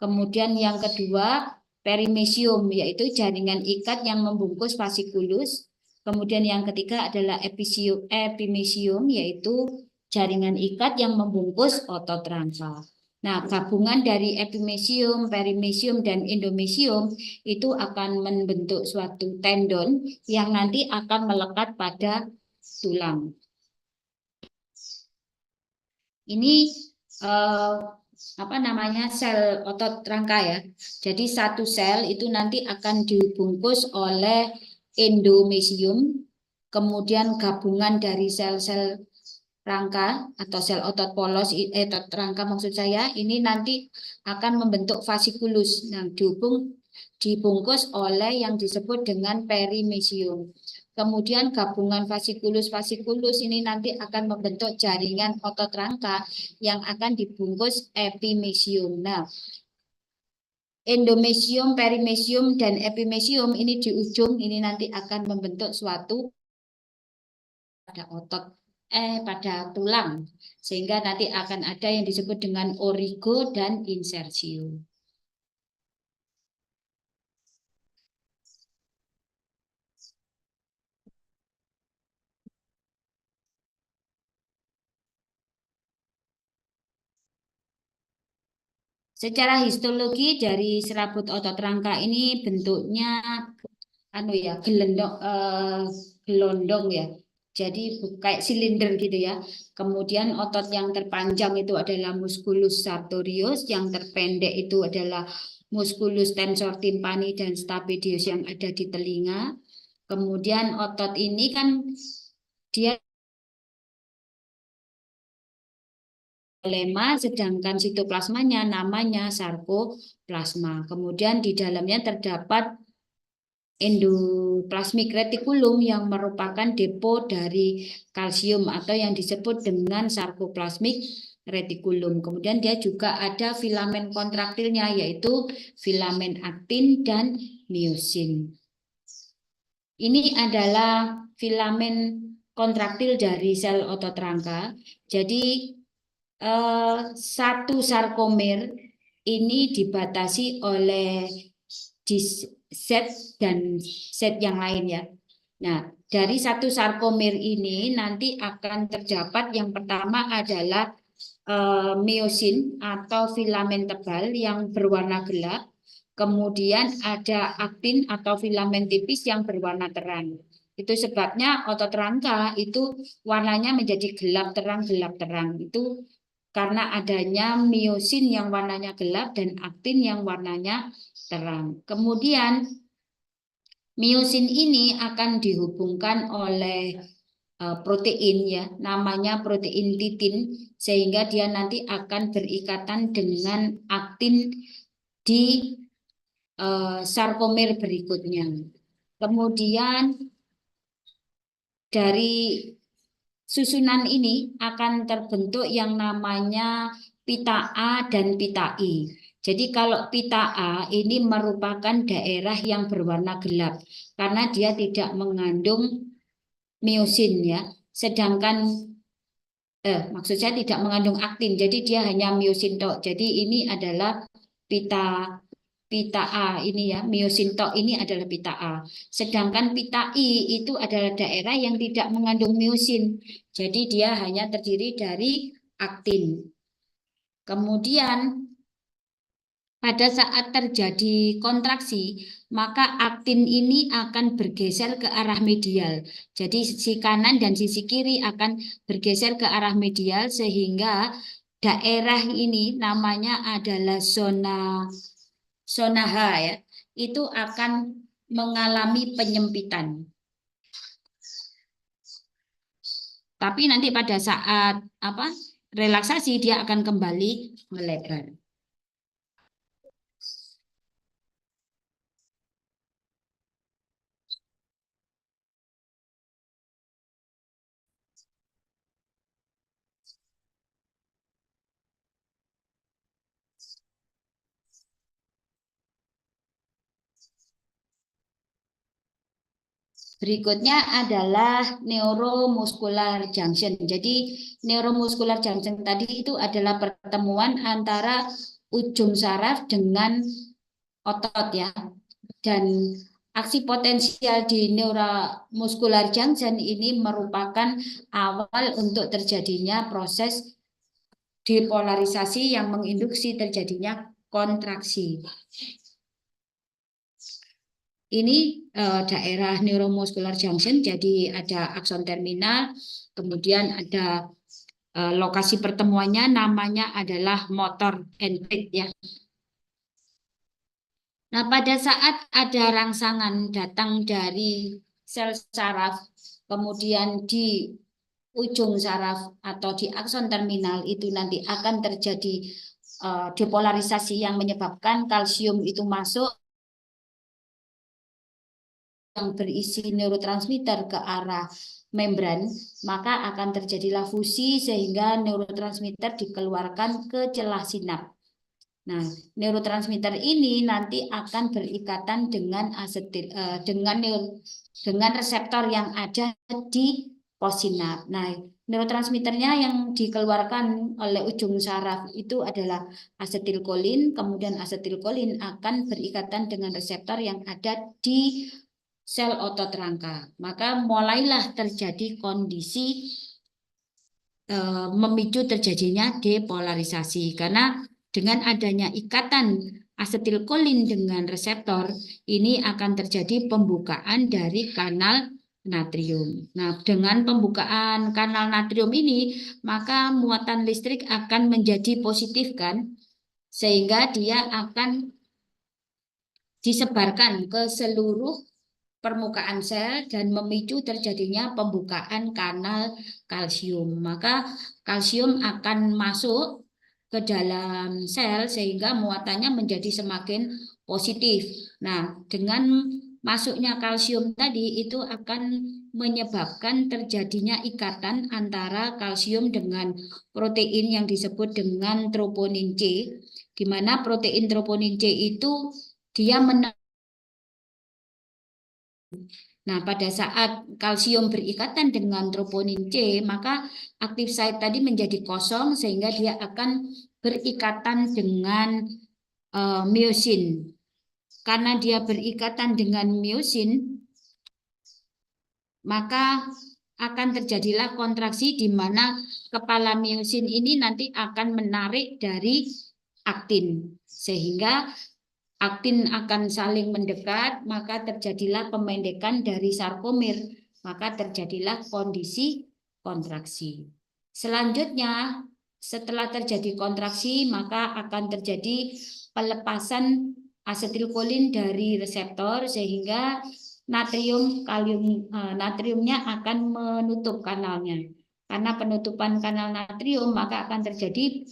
Kemudian yang kedua perimesium, yaitu jaringan ikat yang membungkus fasciculus. Kemudian yang ketiga adalah epimesium, yaitu jaringan ikat yang membungkus otot rangka. Nah, gabungan dari epimesium, perimesium, dan endomesium itu akan membentuk suatu tendon yang nanti akan melekat pada tulang. Ini sel otot rangka ya. Jadi satu sel itu nanti akan dibungkus oleh endomesium, kemudian gabungan dari sel-sel rangka atau sel otot polos, otot rangka maksud saya, ini nanti akan membentuk fasciculus. Nah, dibungkus oleh yang disebut dengan perimesium. Kemudian gabungan fasciculus ini nanti akan membentuk jaringan otot rangka yang akan dibungkus epimesium. Nah, endomesium, perimesium, dan epimesium ini di ujung ini nanti akan membentuk suatu pada pada tulang, sehingga nanti akan ada yang disebut dengan origo dan insersium. Secara histologi dari serabut otot rangka ini bentuknya gelondong ya. Jadi kayak silinder gitu ya. Kemudian otot yang terpanjang itu adalah musculus sartorius, yang terpendek itu adalah musculus tensor timpani dan stapedius yang ada di telinga. Kemudian otot ini kan dia lema, sedangkan sitoplasmanya namanya sarkoplasma. Kemudian di dalamnya terdapat endoplasmic reticulum yang merupakan depo dari kalsium atau yang disebut dengan sarkoplasmic reticulum. Kemudian dia juga ada filamen kontraktilnya, yaitu filamen aktin dan miosin. Ini adalah filamen kontraktil dari sel otot rangka. Jadi satu sarkomer ini dibatasi oleh set dan set yang lain ya. Nah, dari satu sarkomer ini nanti akan terdapat yang pertama adalah miosin atau filamen tebal yang berwarna gelap. Kemudian ada aktin atau filamen tipis yang berwarna terang. Itu sebabnya otot rangka itu warnanya menjadi gelap terang. Itu karena adanya miosin yang warnanya gelap dan aktin yang warnanya terang. Kemudian miosin ini akan dihubungkan oleh protein ya, namanya protein titin, sehingga dia nanti akan berikatan dengan aktin di sarkomer berikutnya. Kemudian dari susunan ini akan terbentuk yang namanya pita A dan pita I. Jadi kalau pita A ini merupakan daerah yang berwarna gelap karena dia tidak mengandung miosin ya. Sedangkan maksud saya tidak mengandung aktin. Jadi dia hanya miosin tok. Jadi ini adalah pita A ini ya, miosin tok ini adalah pita A. Sedangkan pita I itu adalah daerah yang tidak mengandung miosin. Jadi dia hanya terdiri dari aktin. Kemudian pada saat terjadi kontraksi, maka aktin ini akan bergeser ke arah medial. Jadi sisi kanan dan sisi kiri akan bergeser ke arah medial sehingga daerah ini namanya adalah zona H ya, itu akan mengalami penyempitan. Tapi nanti pada saat relaksasi dia akan kembali melebar. Berikutnya adalah neuromuscular junction. Jadi neuromuscular junction tadi itu adalah pertemuan antara ujung saraf dengan otot ya. Dan aksi potensial di neuromuscular junction ini merupakan awal untuk terjadinya proses depolarisasi yang menginduksi terjadinya kontraksi. Ini daerah neuromuscular junction, jadi ada akson terminal, kemudian ada lokasi pertemuannya namanya adalah motor end-plate ya. Nah, pada saat ada rangsangan datang dari sel saraf, kemudian di ujung saraf atau di akson terminal itu nanti akan terjadi depolarisasi yang menyebabkan kalsium itu masuk yang berisi neurotransmitter ke arah membran, maka akan terjadilah fusi sehingga neurotransmitter dikeluarkan ke celah sinap. Nah, neurotransmitter ini nanti akan berikatan dengan dengan reseptor yang ada di possinap. Nah, neurotransmitternya yang dikeluarkan oleh ujung saraf itu adalah asetilkolin, kemudian asetilkolin akan berikatan dengan reseptor yang ada di sel otot rangka. Maka mulailah terjadi kondisi memicu terjadinya depolarisasi karena dengan adanya ikatan asetilkolin dengan reseptor ini akan terjadi pembukaan dari kanal natrium. Nah, dengan pembukaan kanal natrium ini maka muatan listrik akan menjadi positif kan, sehingga dia akan disebarkan ke seluruh permukaan sel dan memicu terjadinya pembukaan kanal kalsium. Maka kalsium akan masuk ke dalam sel sehingga muatannya menjadi semakin positif. Nah, dengan masuknya kalsium tadi itu akan menyebabkan terjadinya ikatan antara kalsium dengan protein yang disebut dengan troponin C, di mana protein troponin C itu dia Nah, pada saat kalsium berikatan dengan troponin C, maka active site tadi menjadi kosong sehingga dia akan berikatan dengan miosin. Karena dia berikatan dengan miosin, maka akan terjadilah kontraksi di mana kepala miosin ini nanti akan menarik dari aktin. Sehingga aktin akan saling mendekat, maka terjadilah pemendekan dari sarkomer, maka terjadilah kondisi kontraksi. Selanjutnya, setelah terjadi kontraksi, maka akan terjadi pelepasan asetilkolin dari reseptor sehingga natriumnya akan menutup kanalnya. Karena penutupan kanal natrium, maka akan terjadi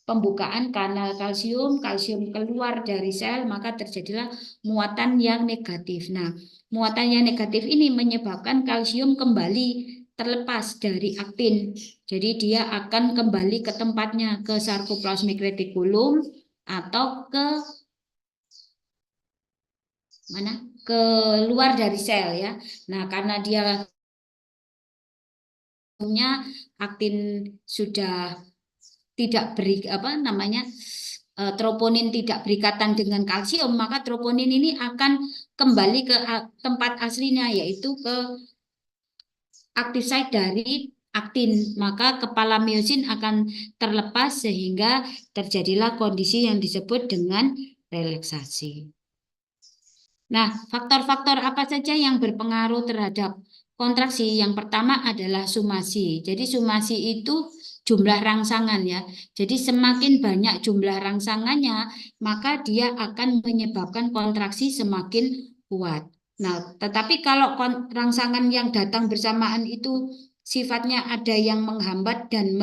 pembukaan kanal kalsium, kalsium keluar dari sel, maka terjadilah muatan yang negatif. Nah, muatan yang negatif ini menyebabkan kalsium kembali terlepas dari aktin. Jadi dia akan kembali ke tempatnya, ke sarkoplasmic reticulum atau ke mana? Keluar dari sel ya. Nah, karena dia aktin sudah tidak beri troponin tidak berikatan dengan kalsium, maka troponin ini akan kembali ke tempat aslinya, yaitu ke active site dari aktin. Maka kepala miosin akan terlepas sehingga terjadilah kondisi yang disebut dengan relaksasi. Nah, faktor-faktor apa saja yang berpengaruh terhadap kontraksi? Yang pertama adalah sumasi. Jadi sumasi itu jumlah rangsangan ya. Jadi semakin banyak jumlah rangsangannya, maka dia akan menyebabkan kontraksi semakin kuat. Nah, tetapi kalau rangsangan yang datang bersamaan itu sifatnya ada yang menghambat dan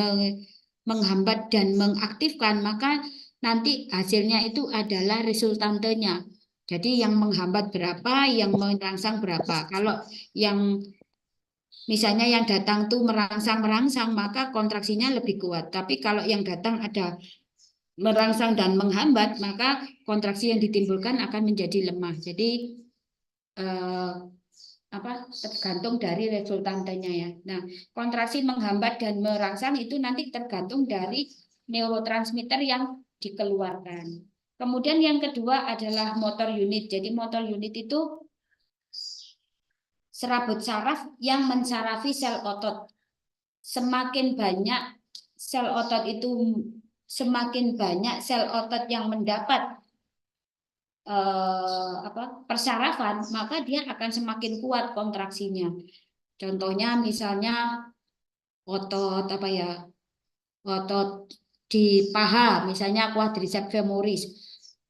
mengaktifkan, maka nanti hasilnya itu adalah resultantenya. Jadi yang menghambat berapa, yang merangsang berapa. Kalau yang misalnya yang datang tuh merangsang, maka kontraksinya lebih kuat. Tapi kalau yang datang ada merangsang dan menghambat, maka kontraksi yang ditimbulkan akan menjadi lemah. Jadi tergantung dari resultantenya ya. Nah, kontraksi menghambat dan merangsang itu nanti tergantung dari neurotransmitter yang dikeluarkan. Kemudian yang kedua adalah motor unit. Jadi motor unit itu serabut saraf yang mensarafi sel otot. Semakin banyak sel otot itu, semakin banyak sel otot yang mendapat persarafan, maka dia akan semakin kuat kontraksinya. Contohnya misalnya otot otot di paha, misalnya quadriceps femoris.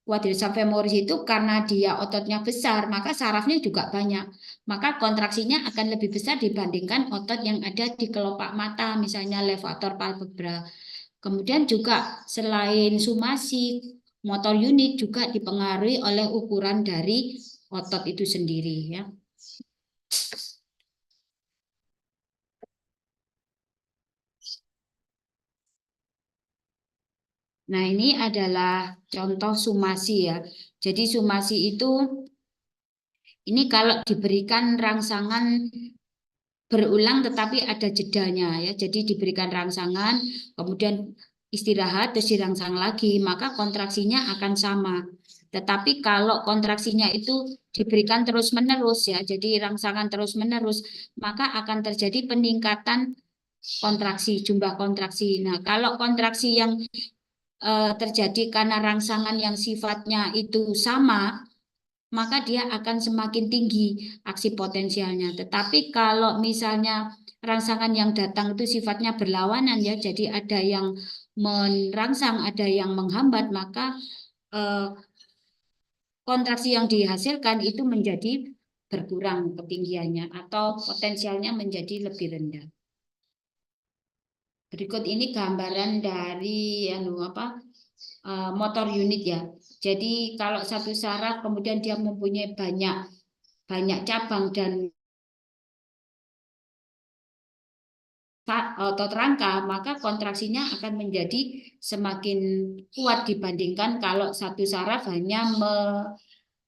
Quadriceps femoris itu karena dia ototnya besar, maka sarafnya juga banyak. Maka kontraksinya akan lebih besar dibandingkan otot yang ada di kelopak mata, misalnya levator palpebra. Kemudian juga selain sumasi, motor unit juga dipengaruhi oleh ukuran dari otot itu sendiri ya. Nah, ini adalah contoh sumasi ya. Jadi sumasi itu ini kalau diberikan rangsangan berulang tetapi ada jedanya ya. Jadi diberikan rangsangan, kemudian istirahat terus dirangsang lagi, maka kontraksinya akan sama. Tetapi kalau kontraksinya itu diberikan terus-menerus ya, jadi rangsangan terus-menerus, maka akan terjadi peningkatan kontraksi, jumlah kontraksi. Nah, kalau kontraksi yang terjadi karena rangsangan yang sifatnya itu sama, maka dia akan semakin tinggi aksi potensialnya. Tetapi kalau misalnya rangsangan yang datang itu sifatnya berlawanan ya, jadi ada yang merangsang, ada yang menghambat, maka kontraksi yang dihasilkan itu menjadi berkurang ketinggiannya atau potensialnya menjadi lebih rendah. Berikut ini gambaran dari motor unit ya. Jadi kalau satu saraf kemudian dia mempunyai banyak cabang dan otot rangka, maka kontraksinya akan menjadi semakin kuat dibandingkan kalau satu saraf hanya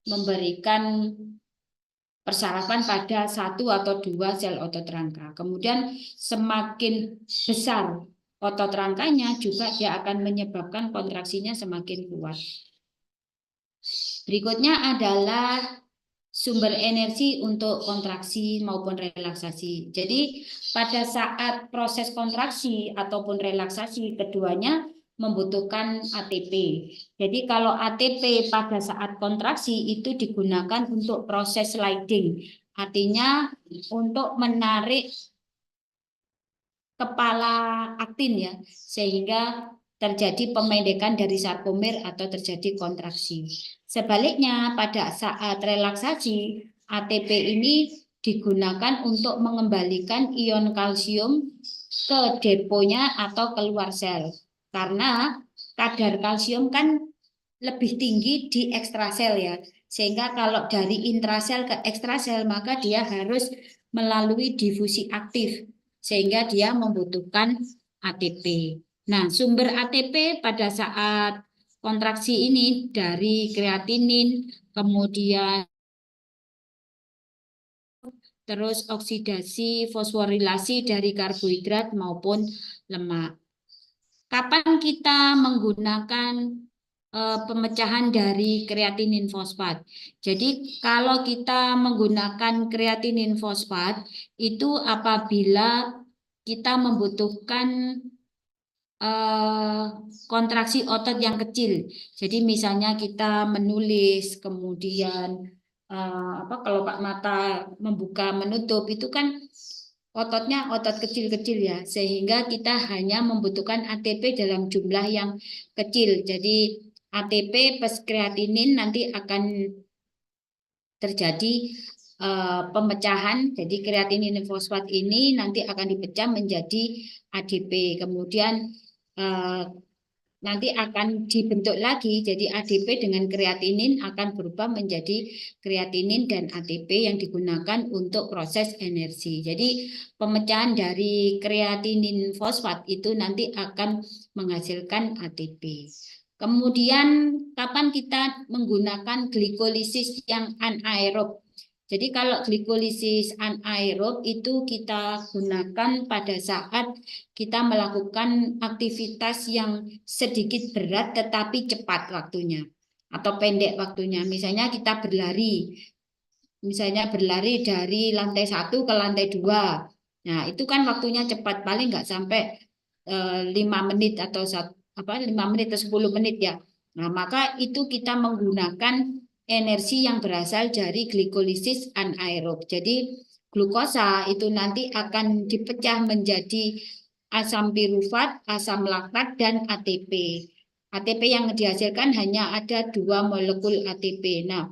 memberikan persarafan pada satu atau dua sel otot rangka. Kemudian semakin besar otot rangkanya juga dia akan menyebabkan kontraksinya semakin kuat. Berikutnya adalah sumber energi untuk kontraksi maupun relaksasi. Jadi pada saat proses kontraksi ataupun relaksasi keduanya membutuhkan ATP. Jadi kalau ATP pada saat kontraksi itu digunakan untuk proses sliding. Artinya untuk menarik kepala aktin ya, sehingga terjadi pemendekan dari sarkomer atau terjadi kontraksi. Sebaliknya pada saat relaksasi, ATP ini digunakan untuk mengembalikan ion kalsium ke deponya atau keluar sel. Karena kadar kalsium kan lebih tinggi di ekstrasel ya. Sehingga kalau dari intrasel ke ekstrasel maka dia harus melalui difusi aktif. Sehingga dia membutuhkan ATP. Nah, sumber ATP pada saat kontraksi ini dari kreatinin, kemudian terus oksidasi, fosforilasi dari karbohidrat maupun lemak. Kapan kita menggunakan pemecahan dari kreatinin fosfat? Jadi kalau kita menggunakan kreatinin fosfat itu apabila kita membutuhkan kontraksi otot yang kecil. Jadi misalnya kita menulis, kemudian kelopak mata membuka menutup, itu kan ototnya otot kecil-kecil ya, sehingga kita hanya membutuhkan ATP dalam jumlah yang kecil. Jadi ATP plus kreatinin nanti akan terjadi pemecahan. Jadi kreatinin fosfat ini nanti akan dipecah menjadi ADP. Kemudian nanti akan dibentuk lagi, jadi ADP dengan kreatinin akan berubah menjadi kreatinin dan ATP yang digunakan untuk proses energi. Jadi pemecahan dari kreatinin fosfat itu nanti akan menghasilkan ATP. Kemudian kapan kita menggunakan glikolisis yang anaerob? Jadi kalau glikolisis anaerob itu kita gunakan pada saat kita melakukan aktivitas yang sedikit berat tetapi cepat waktunya atau pendek waktunya. Misalnya kita berlari, dari lantai 1 ke lantai 2. Nah, itu kan waktunya cepat, paling nggak sampai 5 menit atau 5 menit atau 10 menit ya. Nah, maka itu kita menggunakan energi yang berasal dari glikolisis anaerob. Jadi glukosa itu nanti akan dipecah menjadi asam pirufat, asam laktat, dan ATP. ATP yang dihasilkan hanya ada 2 molekul ATP. Nah,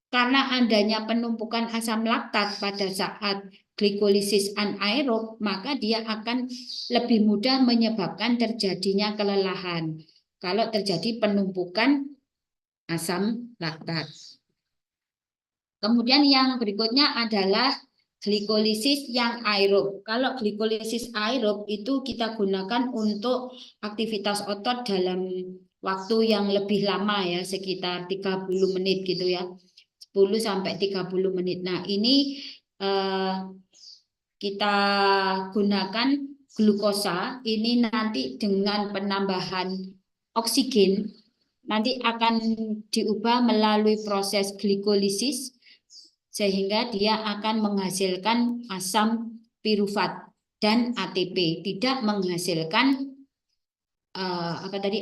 karena adanya penumpukan asam laktat pada saat glikolisis anaerob, maka dia akan lebih mudah menyebabkan terjadinya kelelahan kalau terjadi penumpukan asam laktat. Kemudian yang berikutnya adalah glikolisis yang aerob. Kalau glikolisis aerob itu kita gunakan untuk aktivitas otot dalam waktu yang lebih lama ya, sekitar 30 menit gitu ya. 10 sampai 30 menit. Nah, ini kita gunakan glukosa ini nanti dengan penambahan oksigen nanti akan diubah melalui proses glikolisis sehingga dia akan menghasilkan asam pirufat dan ATP, tidak menghasilkan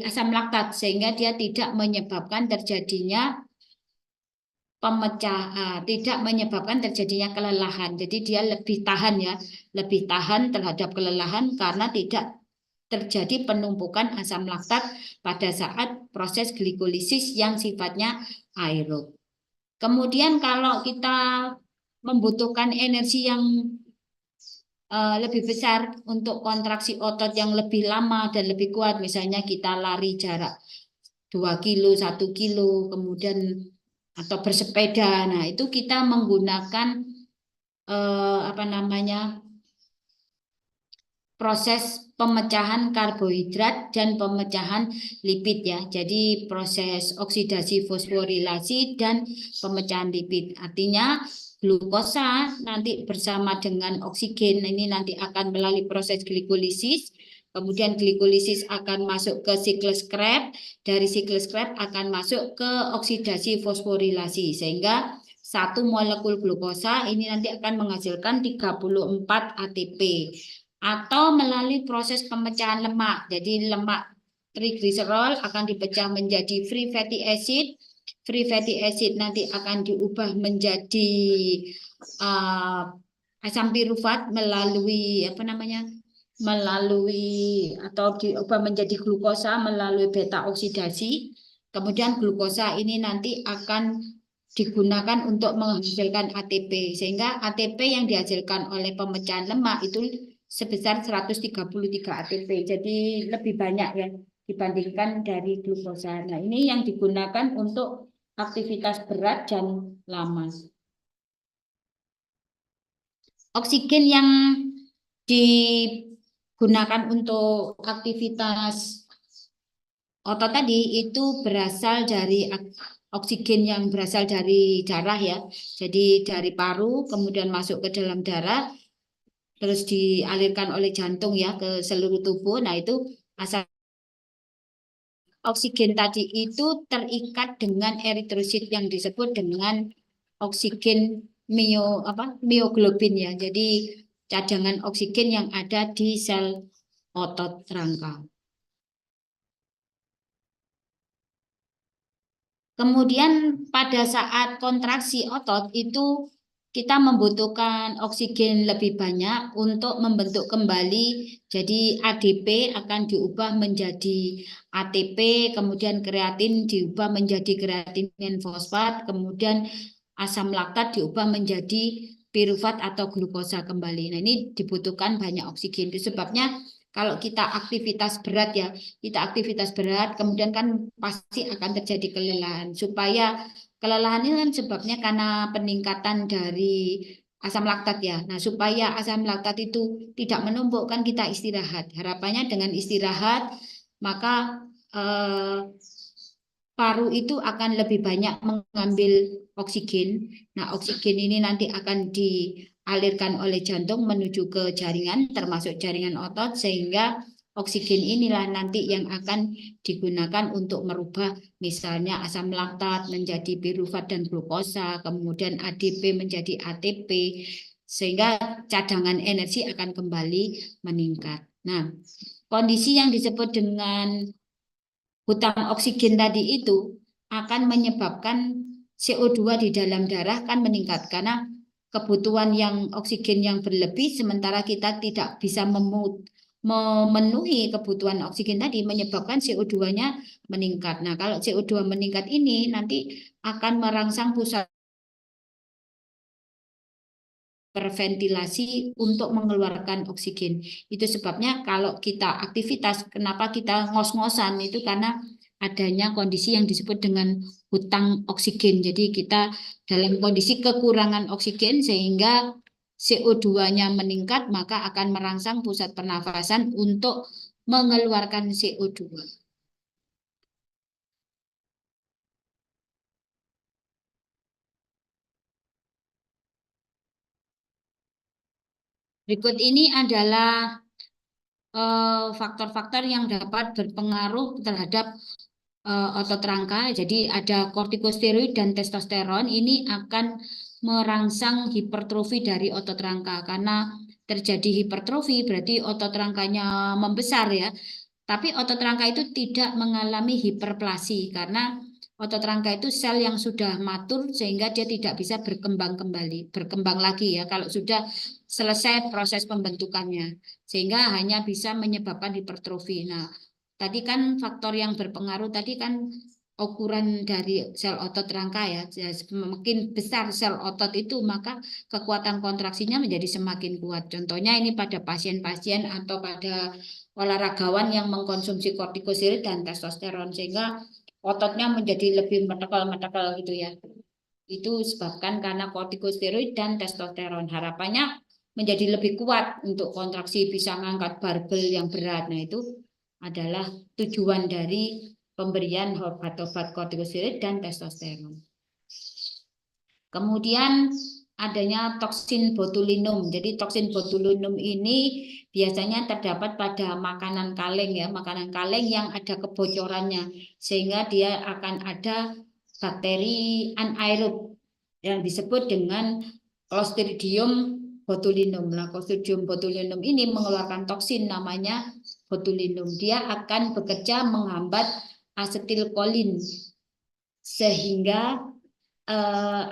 asam laktat, sehingga dia tidak menyebabkan terjadinya tidak menyebabkan terjadinya kelelahan. Jadi dia lebih tahan ya, lebih tahan terhadap kelelahan karena tidak terjadi penumpukan asam laktat pada saat proses glikolisis yang sifatnya aerob. Kemudian kalau kita membutuhkan energi yang lebih besar untuk kontraksi otot yang lebih lama dan lebih kuat, misalnya kita lari jarak 2 kilo, 1 kilo, kemudian atau bersepeda. Nah, itu kita menggunakan proses pemecahan karbohidrat dan pemecahan lipid ya. Jadi proses oksidasi fosforilasi dan pemecahan lipid. Artinya glukosa nanti bersama dengan oksigen ini nanti akan melalui proses glikolisis. Kemudian glikolisis akan masuk ke siklus Krebs, dari siklus Krebs akan masuk ke oksidasi fosforilasi sehingga 1 molekul glukosa ini nanti akan menghasilkan 34 ATP. Atau melalui proses pemecahan lemak. Jadi lemak trigliserol akan dipecah menjadi free fatty acid. Free fatty acid nanti akan diubah menjadi asam pirufat melalui atau diubah menjadi glukosa melalui beta oksidasi. Kemudian glukosa ini nanti akan digunakan untuk menghasilkan ATP, sehingga ATP yang dihasilkan oleh pemecahan lemak itu sebesar 133 ATP. Jadi lebih banyak ya dibandingkan dari glukosa. Nah, ini yang digunakan untuk aktivitas berat dan lama. Oksigen yang digunakan untuk aktivitas otot tadi itu berasal dari oksigen yang berasal dari darah ya. Jadi dari paru kemudian masuk ke dalam darah, terus dialirkan oleh jantung ya ke seluruh tubuh. Nah, itu asam oksigen tadi itu terikat dengan eritrosit yang disebut dengan oksigen mioglobin ya. Jadi cadangan oksigen yang ada di sel otot rangka. Kemudian pada saat kontraksi otot itu kita membutuhkan oksigen lebih banyak untuk membentuk kembali. Jadi ADP akan diubah menjadi ATP, kemudian kreatin diubah menjadi kreatinin fosfat, kemudian asam laktat diubah menjadi pirufat atau glukosa kembali. Nah, ini dibutuhkan banyak oksigen. Itu sebabnya kalau kita aktivitas berat ya, kemudian kan pasti akan terjadi kelelahan. Supaya kelelahan ini kan sebabnya karena peningkatan dari asam laktat ya. Nah, supaya asam laktat itu tidak menumpuk kan kita istirahat. Harapannya dengan istirahat maka paru itu akan lebih banyak mengambil oksigen. Nah, oksigen ini nanti akan dialirkan oleh jantung menuju ke jaringan, termasuk jaringan otot, sehingga oksigen inilah nanti yang akan digunakan untuk merubah misalnya asam laktat menjadi pirufat dan glukosa, kemudian ADP menjadi ATP, sehingga cadangan energi akan kembali meningkat. Nah, kondisi yang disebut dengan hutang oksigen tadi itu akan menyebabkan CO2 di dalam darah kan meningkat karena kebutuhan yang oksigen yang berlebih sementara kita tidak bisa memenuhi kebutuhan oksigen tadi menyebabkan CO2-nya meningkat. Nah, kalau CO2 meningkat ini nanti akan merangsang pusat berventilasi untuk mengeluarkan oksigen. Itu sebabnya kalau kita aktivitas, kenapa kita ngos-ngosan itu karena adanya kondisi yang disebut dengan hutang oksigen. Jadi kita dalam kondisi kekurangan oksigen sehingga CO2-nya meningkat, maka akan merangsang pusat pernafasan untuk mengeluarkan CO2. Berikut ini adalah faktor-faktor yang dapat berpengaruh terhadap otot rangka. Jadi ada kortikosteroid dan testosteron ini akan merangsang hipertrofi dari otot rangka. Karena terjadi hipertrofi berarti otot rangkanya membesar ya. Tapi otot rangka itu tidak mengalami hiperplasi karena otot rangka itu sel yang sudah matur sehingga dia tidak bisa berkembang lagi ya kalau sudah selesai proses pembentukannya sehingga hanya bisa menyebabkan hipertrofi. Nah, tadi kan faktor yang berpengaruh tadi kan ukuran dari sel otot rangka ya. Semakin besar sel otot itu maka kekuatan kontraksinya menjadi semakin kuat. Contohnya ini pada pasien-pasien atau pada olahragawan yang mengkonsumsi kortikosteroid dan testosteron sehingga ototnya menjadi lebih metekel-metekel gitu ya. Itu disebabkan karena kortikosteroid dan testosteron. Harapannya menjadi lebih kuat untuk kontraksi bisa mengangkat barbel yang berat. Nah, itu adalah tujuan dari pemberian obat-obat kortikosteroid dan testosteron. Kemudian adanya toksin botulinum. Jadi toksin botulinum ini biasanya terdapat pada makanan kaleng ya, makanan kaleng yang ada kebocorannya sehingga dia akan ada bakteri anaerob yang disebut dengan Clostridium botulinum. Nah, Clostridium botulinum ini mengeluarkan toksin namanya botulinum. Dia akan bekerja menghambat asetilkolin sehingga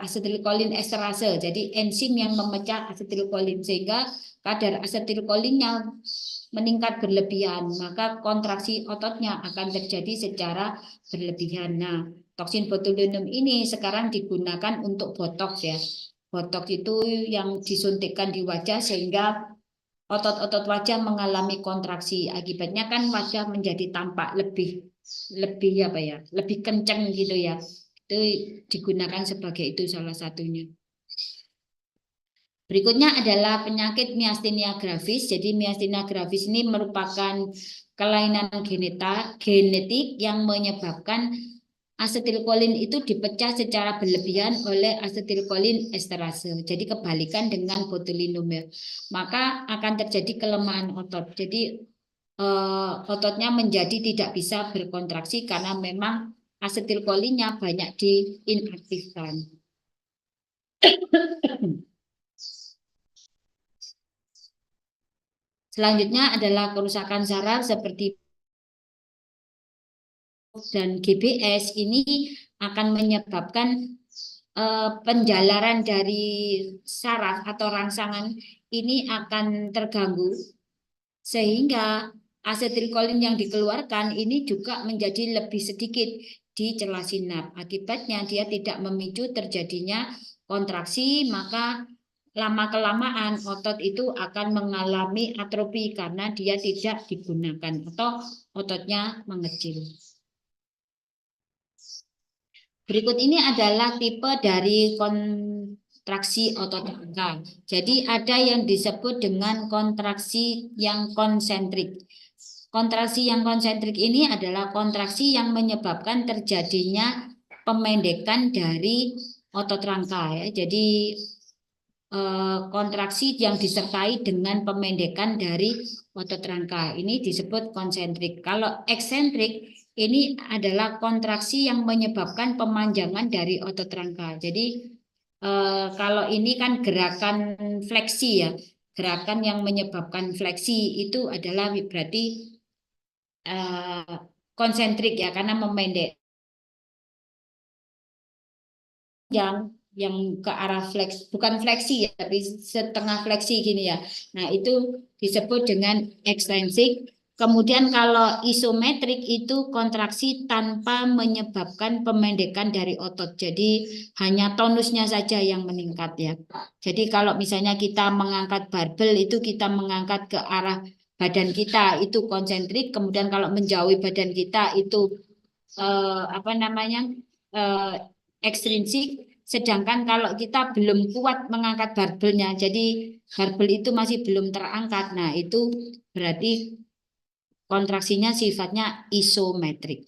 asetilkolin esterase, jadi enzim yang memecah asetilkolin sehingga kadar asetilkolinnya meningkat berlebihan, maka kontraksi ototnya akan terjadi secara berlebihan. Nah, toksin botulinum ini sekarang digunakan untuk botox ya. Botox itu yang disuntikkan di wajah sehingga otot-otot wajah mengalami kontraksi. Akibatnya kan wajah menjadi tampak lebih apa ya, lebih kenceng gitu ya. Itu digunakan sebagai itu salah satunya. Berikutnya adalah penyakit miastenia gravis. Jadi miastenia gravis ini merupakan kelainan genetik yang menyebabkan asetilkolin itu dipecah secara berlebihan oleh asetilkolin esterase. Jadi kebalikan dengan botulinum ya. Maka akan terjadi kelemahan otot. Jadi ototnya menjadi tidak bisa berkontraksi karena memang asetilkolinnya banyak diinaktifkan. Selanjutnya adalah kerusakan saraf seperti dan GBS ini akan menyebabkan penjalaran dari saraf atau rangsangan ini akan terganggu sehingga asetilkolin yang dikeluarkan ini juga menjadi lebih sedikit di celah sinap. Akibatnya dia tidak memicu terjadinya kontraksi, maka lama-kelamaan otot itu akan mengalami atrofi karena dia tidak digunakan atau ototnya mengecil. Berikut ini adalah tipe dari kontraksi otot rangka. Jadi ada yang disebut dengan kontraksi yang konsentrik. kontraksi yang konsentrik ini adalah kontraksi yang menyebabkan terjadinya pemendekan dari otot rangka ya. Jadi kontraksi yang disertai dengan pemendekan dari otot rangka ini disebut konsentrik. Kalau eksentrik ini adalah kontraksi yang menyebabkan pemanjangan dari otot rangka. Jadi kalau ini kan gerakan fleksi ya, gerakan yang menyebabkan fleksi itu adalah berarti konsentrik ya, karena memendek. Yang ke arah fleksi, bukan fleksi ya, tapi setengah fleksi gini ya. Nah, itu disebut dengan ekstensik. Kemudian kalau isometrik itu kontraksi tanpa menyebabkan pemendekan dari otot. Jadi hanya tonusnya saja yang meningkat ya. Jadi kalau misalnya kita mengangkat barbel itu kita mengangkat ke arah badan kita itu konsentrik. Kemudian kalau menjauhi badan kita itu ekstrinsik. Sedangkan kalau kita belum kuat mengangkat barbelnya, jadi barbel itu masih belum terangkat, nah itu berarti kontraksinya sifatnya isometrik.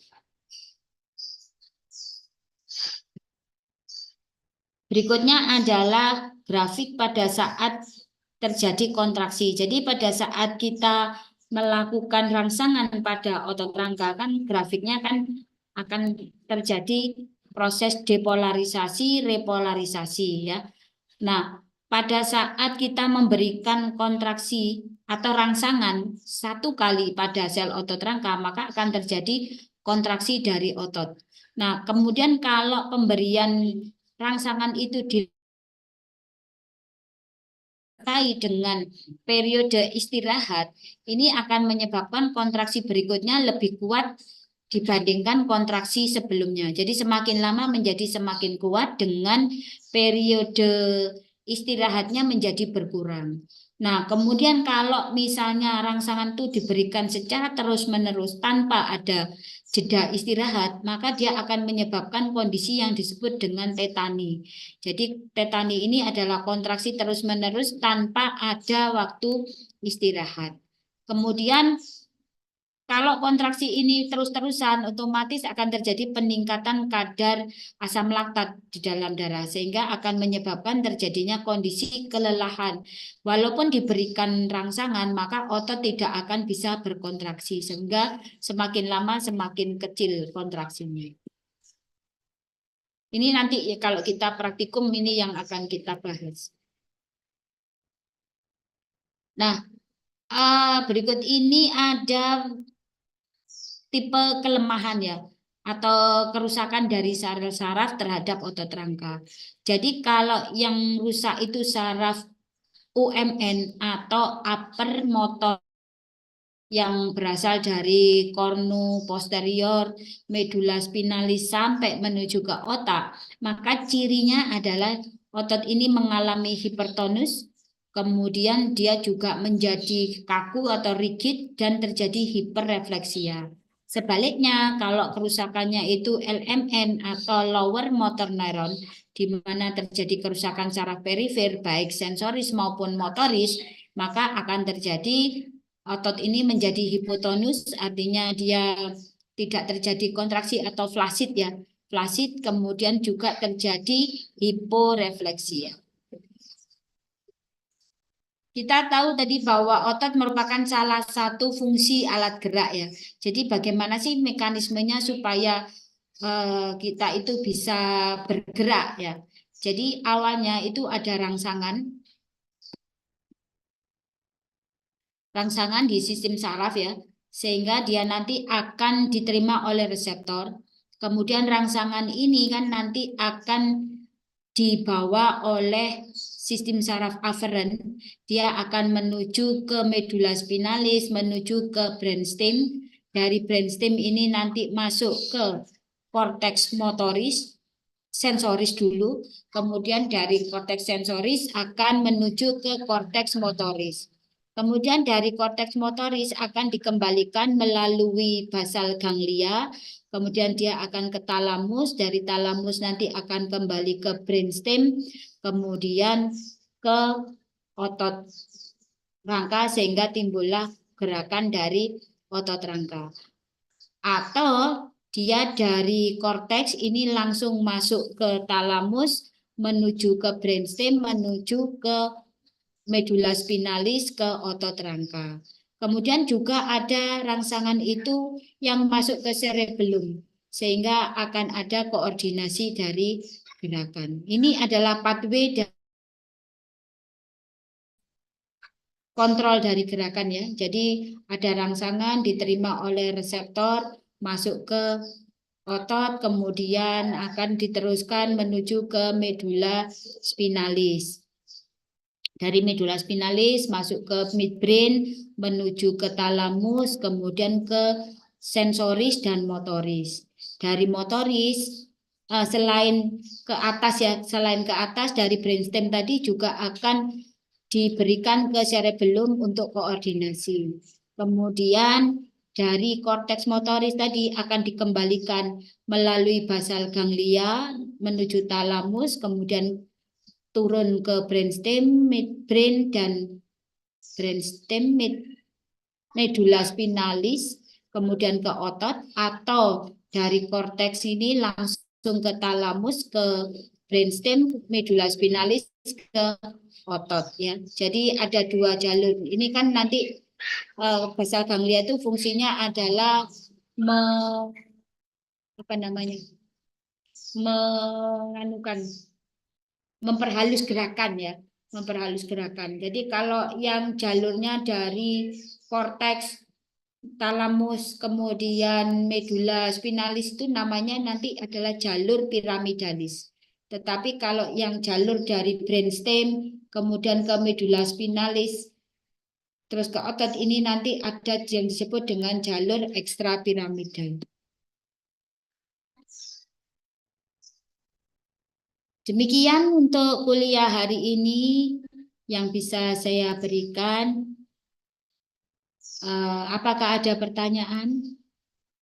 Berikutnya adalah grafik pada saat terjadi kontraksi. Jadi pada saat kita melakukan rangsangan pada otot rangka kan grafiknya kan akan terjadi proses depolarisasi, repolarisasi ya. Nah, pada saat kita memberikan kontraksi atau rangsangan satu kali pada sel otot rangka, maka akan terjadi kontraksi dari otot. Nah, kemudian kalau pemberian rangsangan itu terkait dengan periode istirahat, ini akan menyebabkan kontraksi berikutnya lebih kuat dibandingkan kontraksi sebelumnya. Jadi semakin lama menjadi semakin kuat dengan periode istirahatnya menjadi berkurang. Nah, kemudian kalau misalnya rangsangan itu diberikan secara terus-menerus tanpa ada jeda istirahat, maka dia akan menyebabkan kondisi yang disebut dengan tetani. Jadi tetani ini adalah kontraksi terus-menerus tanpa ada waktu istirahat. Kemudian kalau kontraksi ini terus-terusan, otomatis akan terjadi peningkatan kadar asam laktat di dalam darah, sehingga akan menyebabkan terjadinya kondisi kelelahan. Walaupun diberikan rangsangan, maka otot tidak akan bisa berkontraksi, sehingga semakin lama semakin kecil kontraksinya. Ini nanti ya, kalau kita praktikum ini yang akan kita bahas. Nah, berikut ini ada tipe kelemahan ya atau kerusakan dari saraf terhadap otot rangka. Jadi kalau yang rusak itu saraf UMN atau upper motor yang berasal dari kornu posterior, medula spinalis sampai menuju ke otak, maka cirinya adalah otot ini mengalami hipertonus, kemudian dia juga menjadi kaku atau rigid dan terjadi hiperrefleksia. Sebaliknya, kalau kerusakannya itu LMN atau lower motor neuron, di mana terjadi kerusakan saraf perifer baik sensoris maupun motoris, maka akan terjadi otot ini menjadi hipotonus, artinya dia tidak terjadi kontraksi atau flasid ya. Flasid, kemudian juga terjadi hiporefleksia. Kita tahu tadi bahwa otot merupakan salah satu fungsi alat gerak ya. Jadi bagaimana sih mekanismenya supaya kita itu bisa bergerak ya. Jadi awalnya itu ada rangsangan di sistem saraf ya, sehingga dia nanti akan diterima oleh reseptor. Kemudian rangsangan ini kan nanti akan dibawa oleh sistem saraf aferen, dia akan menuju ke medula spinalis, menuju ke brainstem. Dari brainstem ini nanti masuk ke korteks motoris, sensoris dulu, kemudian dari korteks sensoris akan menuju ke korteks motoris. Kemudian dari korteks motoris akan dikembalikan melalui basal ganglia, kemudian dia akan ke talamus, dari talamus nanti akan kembali ke brainstem, kemudian ke otot rangka sehingga timbullah gerakan dari otot rangka. Atau dia dari korteks ini langsung masuk ke talamus, menuju ke brainstem, menuju ke medula spinalis, ke otot rangka. Kemudian juga ada rangsangan itu yang masuk ke cerebellum, sehingga akan ada koordinasi dari gerakan. Ini adalah pathway dan kontrol dari gerakan ya. Jadi ada rangsangan diterima oleh reseptor, masuk ke otot, kemudian akan diteruskan menuju ke medula spinalis. Dari medula spinalis masuk ke midbrain, menuju ke talamus, kemudian ke sensoris dan motoris. Dari motoris, selain ke atas ya, selain ke atas dari brainstem tadi juga akan diberikan ke cerebellum untuk koordinasi. Kemudian dari korteks motoris tadi akan dikembalikan melalui basal ganglia menuju talamus, kemudian turun ke brainstem, midbrain, dan brainstem, medula spinalis, kemudian ke otot, atau dari korteks ini langsung ke talamus, ke brainstem, medula spinalis, ke otot ya. Jadi ada dua jalur. Ini kan nanti basal ganglia itu fungsinya adalah memperhalus gerakan ya, memperhalus gerakan. Jadi kalau yang jalurnya dari korteks, talamus, kemudian medula spinalis itu namanya nanti adalah jalur piramidalis. Tetapi kalau yang jalur dari brainstem, kemudian ke medula spinalis, terus ke otot, ini nanti ada yang disebut dengan jalur ekstrapiramidal. Demikian untuk kuliah hari ini yang bisa saya berikan. Apakah ada pertanyaan?